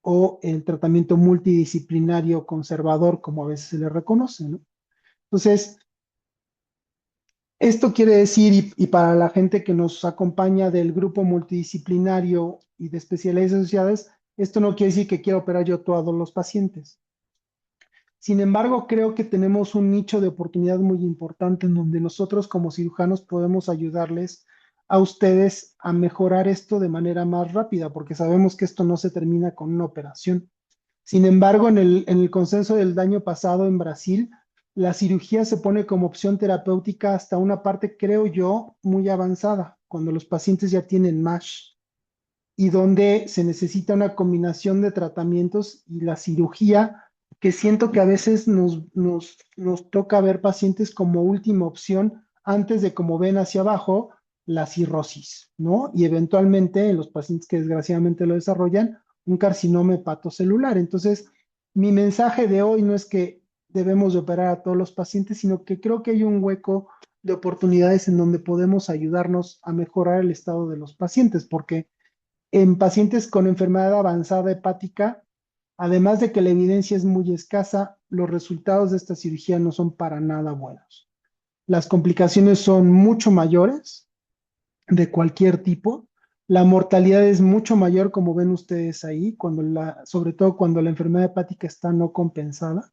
o el tratamiento multidisciplinario conservador, como a veces se le reconoce, ¿no? Entonces, esto quiere decir, y para la gente que nos acompaña del grupo multidisciplinario y de especialidades asociadas, esto no quiere decir que quiera operar yo a todos los pacientes. Sin embargo, creo que tenemos un nicho de oportunidad muy importante en donde nosotros como cirujanos podemos ayudarles a ustedes a mejorar esto de manera más rápida, porque sabemos que esto no se termina con una operación. Sin embargo, en el consenso del año pasado en Brasil, la cirugía se pone como opción terapéutica hasta una parte, creo yo, muy avanzada, cuando los pacientes ya tienen MASH y donde se necesita una combinación de tratamientos y la cirugía, que siento que a veces nos toca ver pacientes como última opción antes de, como ven hacia abajo, la cirrosis, ¿no? Y eventualmente en los pacientes que desgraciadamente lo desarrollan, un carcinoma hepatocelular. Entonces, mi mensaje de hoy no es que debemos de operar a todos los pacientes, sino que creo que hay un hueco de oportunidades en donde podemos ayudarnos a mejorar el estado de los pacientes, porque en pacientes con enfermedad avanzada hepática, además de que la evidencia es muy escasa, los resultados de esta cirugía no son para nada buenos. Las complicaciones son mucho mayores de cualquier tipo. La mortalidad es mucho mayor, como ven ustedes ahí, sobre todo cuando la enfermedad hepática está no compensada.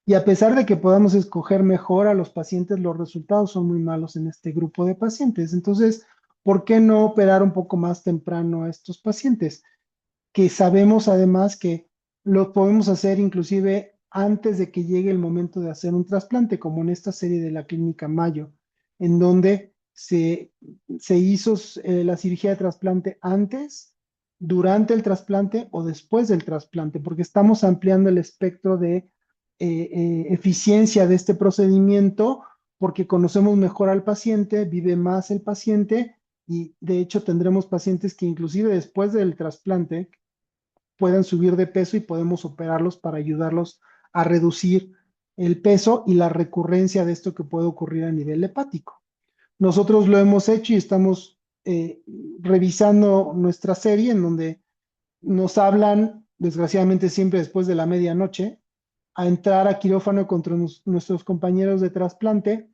Y a pesar de que podamos escoger mejor a los pacientes, los resultados son muy malos en este grupo de pacientes. Entonces, ¿por qué no operar un poco más temprano a estos pacientes? Que sabemos además que lo podemos hacer inclusive antes de que llegue el momento de hacer un trasplante, como en esta serie de la Clínica Mayo, en donde se hizo la cirugía de trasplante antes, durante el trasplante o después del trasplante, porque estamos ampliando el espectro de eficiencia de este procedimiento, porque conocemos mejor al paciente, vive más el paciente y de hecho tendremos pacientes que inclusive después del trasplante puedan subir de peso y podemos operarlos para ayudarlos a reducir el peso y la recurrencia de esto que puede ocurrir a nivel hepático. Nosotros lo hemos hecho y estamos revisando nuestra serie en donde nos hablan, desgraciadamente siempre después de la medianoche, a entrar a quirófano contra nuestros compañeros de trasplante,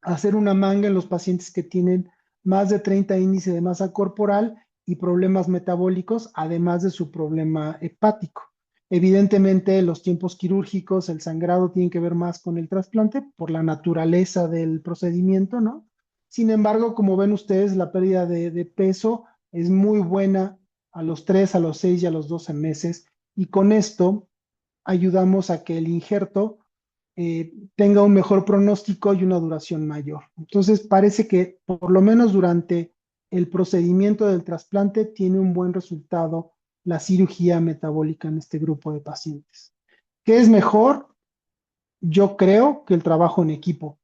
a hacer una manga en los pacientes que tienen más de 30 índice de masa corporal y problemas metabólicos, además de su problema hepático. Evidentemente, los tiempos quirúrgicos, el sangrado tienen que ver más con el trasplante por la naturaleza del procedimiento, ¿no? Sin embargo, como ven ustedes, la pérdida de peso es muy buena a los 3, a los 6 y a los 12 meses, y con esto ayudamos a que el injerto tenga un mejor pronóstico y una duración mayor. Entonces, parece que por lo menos durante el procedimiento del trasplante tiene un buen resultado la cirugía metabólica en este grupo de pacientes. ¿Qué es mejor? Yo creo que el trabajo en equipo.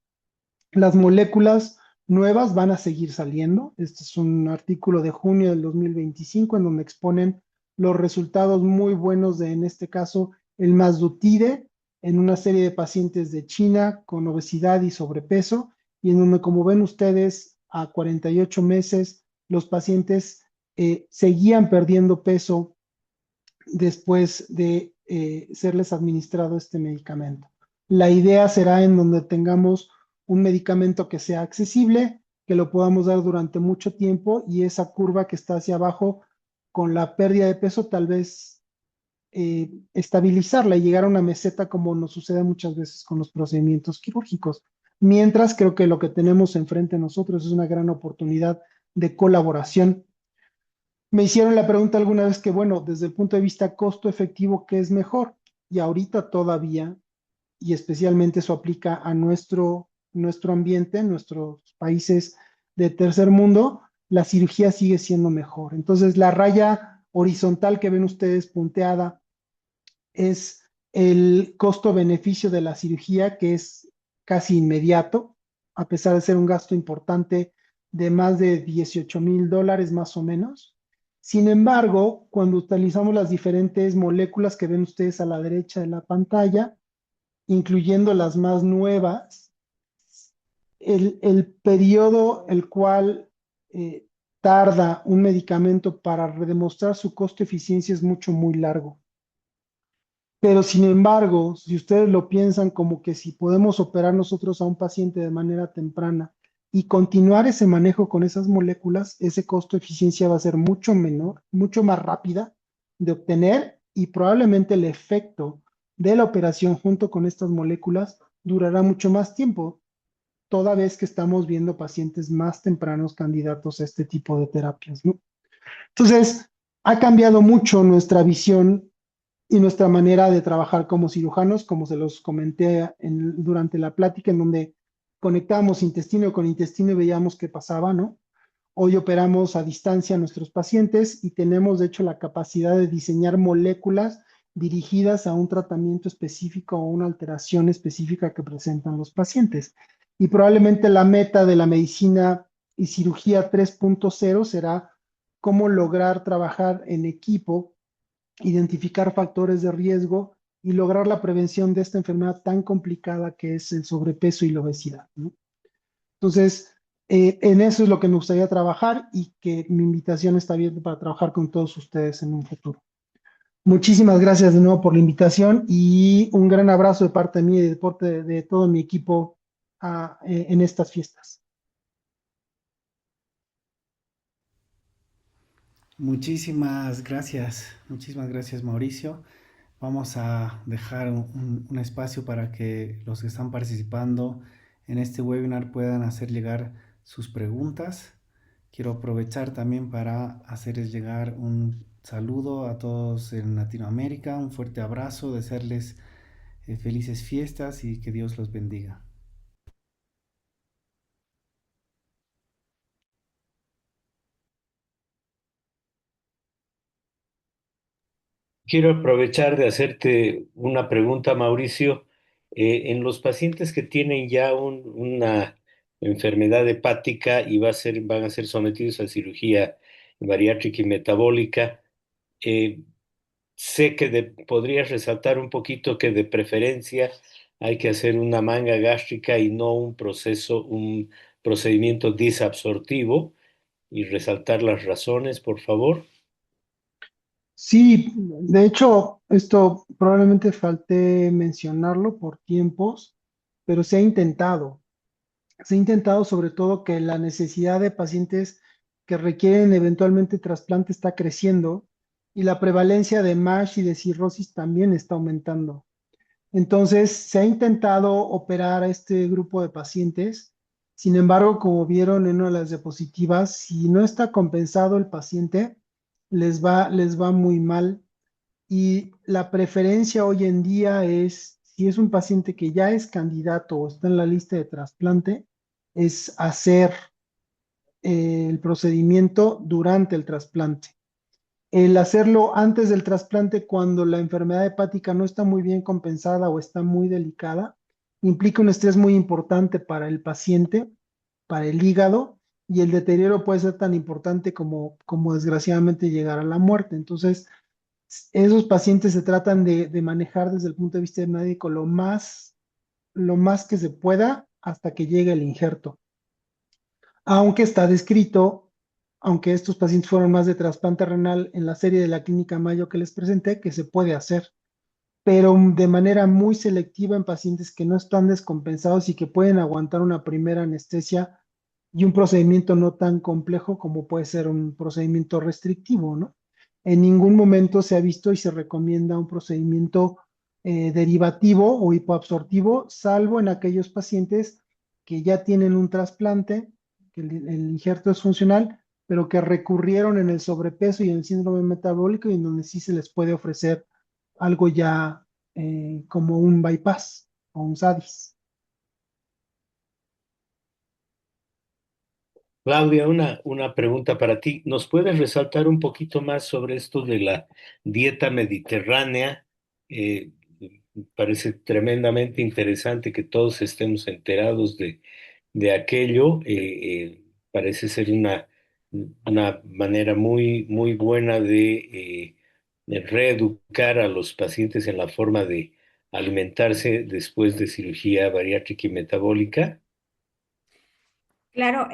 Las moléculas nuevas van a seguir saliendo. Este es un artículo de junio del 2025 en donde exponen los resultados muy buenos de, en este caso, el Mazdutide en una serie de pacientes de China con obesidad y sobrepeso, y en donde, como ven ustedes, a 48 meses los pacientes seguían perdiendo peso después de serles administrado este medicamento. La idea será en donde tengamos un medicamento que sea accesible, que lo podamos dar durante mucho tiempo y esa curva que está hacia abajo con la pérdida de peso tal vez estabilizarla y llegar a una meseta como nos sucede muchas veces con los procedimientos quirúrgicos. Mientras creo que lo que tenemos enfrente de nosotros es una gran oportunidad de colaboración. Me hicieron la pregunta alguna vez que, bueno, desde el punto de vista costo efectivo, ¿qué es mejor? Y ahorita todavía, y especialmente eso aplica a nuestro ambiente, nuestros países de tercer mundo, la cirugía sigue siendo mejor. Entonces, la raya horizontal que ven ustedes punteada es el costo-beneficio de la cirugía, que es casi inmediato, a pesar de ser un gasto importante de más de $18,000 más o menos. Sin embargo, cuando utilizamos las diferentes moléculas que ven ustedes a la derecha de la pantalla, incluyendo las más nuevas, el periodo el cual eh, tarda un medicamento para demostrar su costo-eficiencia es muy largo. Pero sin embargo, si ustedes lo piensan como que si podemos operar nosotros a un paciente de manera temprana y continuar ese manejo con esas moléculas, ese costo-eficiencia va a ser mucho menor, mucho más rápida de obtener y probablemente el efecto de la operación junto con estas moléculas durará mucho más tiempo, toda vez que estamos viendo pacientes más tempranos candidatos a este tipo de terapias, ¿no? Entonces, ha cambiado mucho nuestra visión y nuestra manera de trabajar como cirujanos, como se los comenté durante la plática, en donde conectábamos intestino con intestino y veíamos qué pasaba, ¿no? Hoy operamos a distancia a nuestros pacientes y tenemos, de hecho, la capacidad de diseñar moléculas dirigidas a un tratamiento específico o una alteración específica que presentan los pacientes. Y probablemente la meta de la medicina y cirugía 3.0 será cómo lograr trabajar en equipo, identificar factores de riesgo y lograr la prevención de esta enfermedad tan complicada que es el sobrepeso y la obesidad, ¿no? Entonces, en eso es lo que me gustaría trabajar y que mi invitación está abierta para trabajar con todos ustedes en un futuro. Muchísimas gracias de nuevo por la invitación y un gran abrazo de parte mía y de todo mi equipo en estas fiestas. Muchísimas gracias Mauricio. Vamos a dejar un espacio para que los que están participando en este webinar puedan hacer llegar sus preguntas. Quiero aprovechar también para hacerles llegar un saludo a todos en Latinoamérica, un fuerte abrazo, desearles felices fiestas y que Dios los bendiga. Quiero aprovechar de hacerte una pregunta, Mauricio. En los pacientes que tienen ya una enfermedad hepática y van a ser sometidos a cirugía bariátrica y metabólica, eh, sé que podrías resaltar un poquito que de preferencia hay que hacer una manga gástrica y no un procedimiento disabsortivo y resaltar las razones, por favor. Sí, de hecho, esto probablemente falté mencionarlo por tiempos, pero se ha intentado. Se ha intentado sobre todo que la necesidad de pacientes que requieren eventualmente trasplante está creciendo y la prevalencia de MASH y de cirrosis también está aumentando. Entonces, se ha intentado operar a este grupo de pacientes. Sin embargo, como vieron en una de las diapositivas, si no está compensado el paciente, les va muy mal. Y la preferencia hoy en día es, si es un paciente que ya es candidato o está en la lista de trasplante, es hacer el procedimiento durante el trasplante. El hacerlo antes del trasplante cuando la enfermedad hepática no está muy bien compensada o está muy delicada, implica un estrés muy importante para el paciente, para el hígado, y el deterioro puede ser tan importante como desgraciadamente llegar a la muerte. Entonces, esos pacientes se tratan de manejar desde el punto de vista médico lo más que se pueda hasta que llegue el injerto. Aunque está descrito, aunque estos pacientes fueron más de trasplante renal en la serie de la Clínica Mayo que les presenté, que se puede hacer, pero de manera muy selectiva en pacientes que no están descompensados y que pueden aguantar una primera anestesia y un procedimiento no tan complejo como puede ser un procedimiento restrictivo, ¿no? En ningún momento se ha visto y se recomienda un procedimiento derivativo o hipoabsortivo, salvo en aquellos pacientes que ya tienen un trasplante, que el injerto es funcional, pero que recurrieron en el sobrepeso y en el síndrome metabólico y en donde sí se les puede ofrecer algo ya como un bypass o un SADIS. Claudia, una pregunta para ti. ¿Nos puedes resaltar un poquito más sobre esto de la dieta mediterránea? Eh, Parece tremendamente interesante que todos estemos enterados de aquello. Parece ser una manera muy buena de reeducar a los pacientes en la forma de alimentarse después de cirugía bariátrica y metabólica. Claro,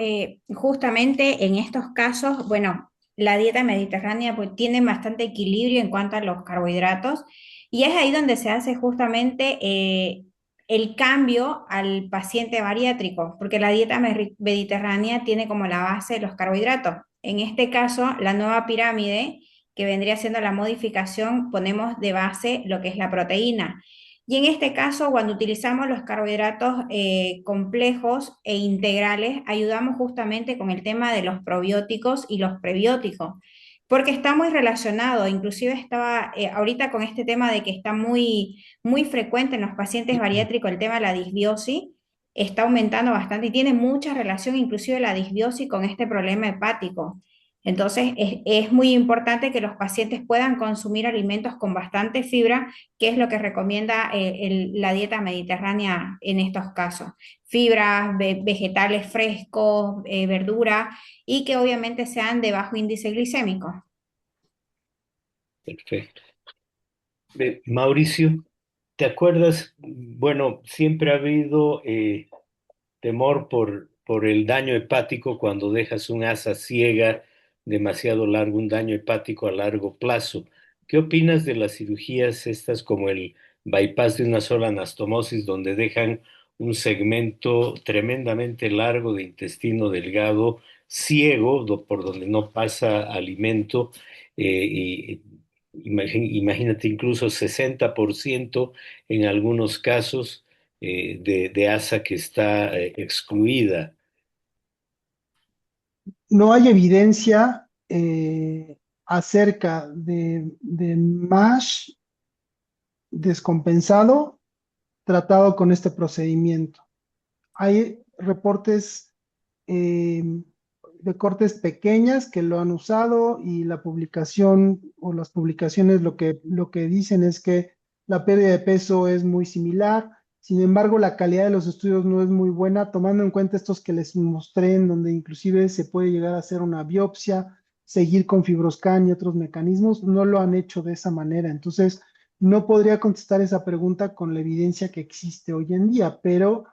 justamente en estos casos, bueno, la dieta mediterránea pues tiene bastante equilibrio en cuanto a los carbohidratos y es ahí donde se hace justamente el cambio al paciente bariátrico, porque la dieta mediterránea tiene como la base los carbohidratos. En este caso, la nueva pirámide, que vendría siendo la modificación, ponemos de base lo que es la proteína. Y en este caso, cuando utilizamos los carbohidratos complejos e integrales, ayudamos justamente con el tema de los probióticos y los prebióticos, porque está muy relacionado. Inclusive estaba ahorita con este tema de que está muy frecuente en los pacientes bariátricos el tema de la disbiosis, está aumentando bastante y tiene mucha relación inclusive la disbiosis con este problema hepático. Entonces, es muy importante que los pacientes puedan consumir alimentos con bastante fibra, que es lo que recomienda la dieta mediterránea en estos casos. Fibras, vegetales frescos, verdura y que obviamente sean de bajo índice glicémico. Perfecto. Mauricio, ¿te acuerdas? Bueno, siempre ha habido temor por el daño hepático cuando dejas un asa ciega demasiado largo, un daño hepático a largo plazo. ¿Qué opinas de las cirugías estas como el bypass de una sola anastomosis, donde dejan un segmento tremendamente largo de intestino delgado, ciego, por donde no pasa alimento? Y imagínate, incluso 60% en algunos casos de ASA que está excluida. No hay evidencia acerca de MASH descompensado tratado con este procedimiento. Hay reportes eh, de cortes pequeñas que lo han usado y la publicación o las publicaciones lo que dicen es que la pérdida de peso es muy similar. Sin embargo, la calidad de los estudios no es muy buena, tomando en cuenta estos que les mostré, en donde inclusive se puede llegar a hacer una biopsia, seguir con fibroscan y otros mecanismos, no lo han hecho de esa manera. Entonces, no podría contestar esa pregunta con la evidencia que existe hoy en día, pero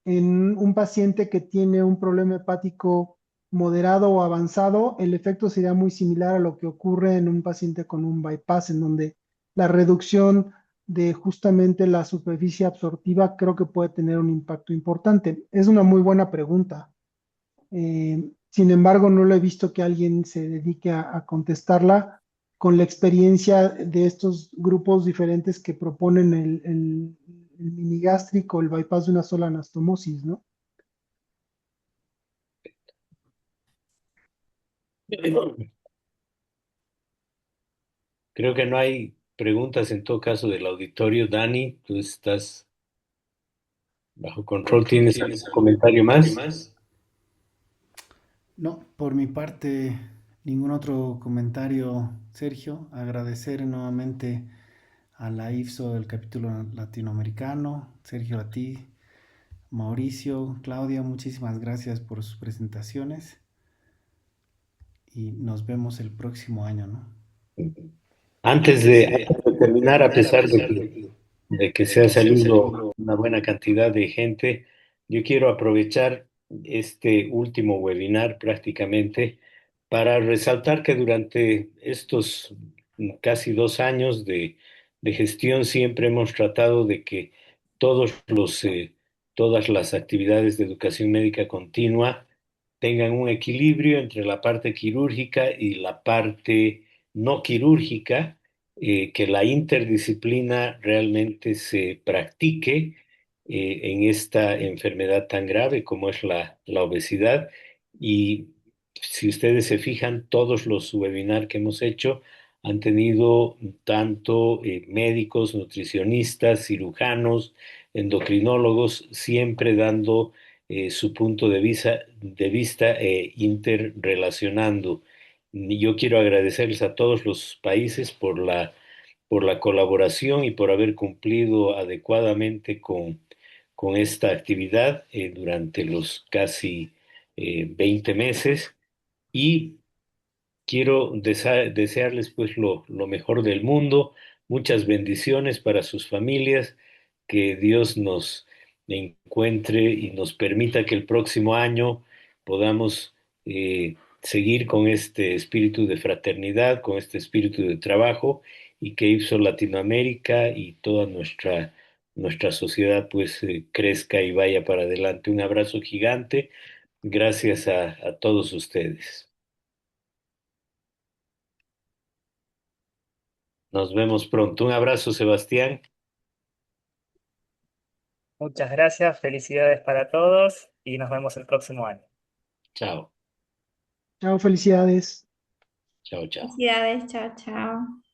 en un paciente que tiene un problema hepático moderado o avanzado, el efecto sería muy similar a lo que ocurre en un paciente con un bypass, en donde la reducción de justamente la superficie absortiva creo que puede tener un impacto importante. Es una muy buena pregunta. Sin embargo, no lo he visto que alguien se dedique a contestarla con la experiencia de estos grupos diferentes que proponen el minigástrico, el bypass de una sola anastomosis, ¿no? Creo que no hay preguntas en todo caso del auditorio. Dani, tú estás bajo control. ¿Tienes algún comentario más? No, por mi parte, ningún otro comentario, Sergio. Agradecer nuevamente a la IFSO del capítulo latinoamericano, Sergio, a ti, Mauricio, Claudia, muchísimas gracias por sus presentaciones y nos vemos el próximo año, ¿no? Antes de terminar, a pesar de que se ha salido una buena cantidad de gente, yo quiero aprovechar este último webinar prácticamente para resaltar que durante estos casi 2 años de gestión siempre hemos tratado de que todas las actividades de educación médica continua tengan un equilibrio entre la parte quirúrgica y la parte no quirúrgica, que la interdisciplina realmente se practique en esta enfermedad tan grave como es la obesidad. Y si ustedes se fijan, todos los webinars que hemos hecho han tenido tanto médicos, nutricionistas, cirujanos, endocrinólogos, siempre dando su punto de vista interrelacionando. Y yo quiero agradecerles a todos los países por la colaboración y por haber cumplido adecuadamente con esta actividad durante los casi 20 meses. Y quiero desearles pues lo mejor del mundo, muchas bendiciones para sus familias, que Dios nos encuentre y nos permita que el próximo año podamos seguir con este espíritu de fraternidad, con este espíritu de trabajo, y que Ipsos Latinoamérica y toda nuestra sociedad pues crezca y vaya para adelante. Un abrazo gigante. Gracias a todos ustedes. Nos vemos pronto. Un abrazo, Sebastián. Muchas gracias, felicidades para todos y nos vemos el próximo año. Chao, Chao, felicidades. chao, chao. Felicidades, chao, chao.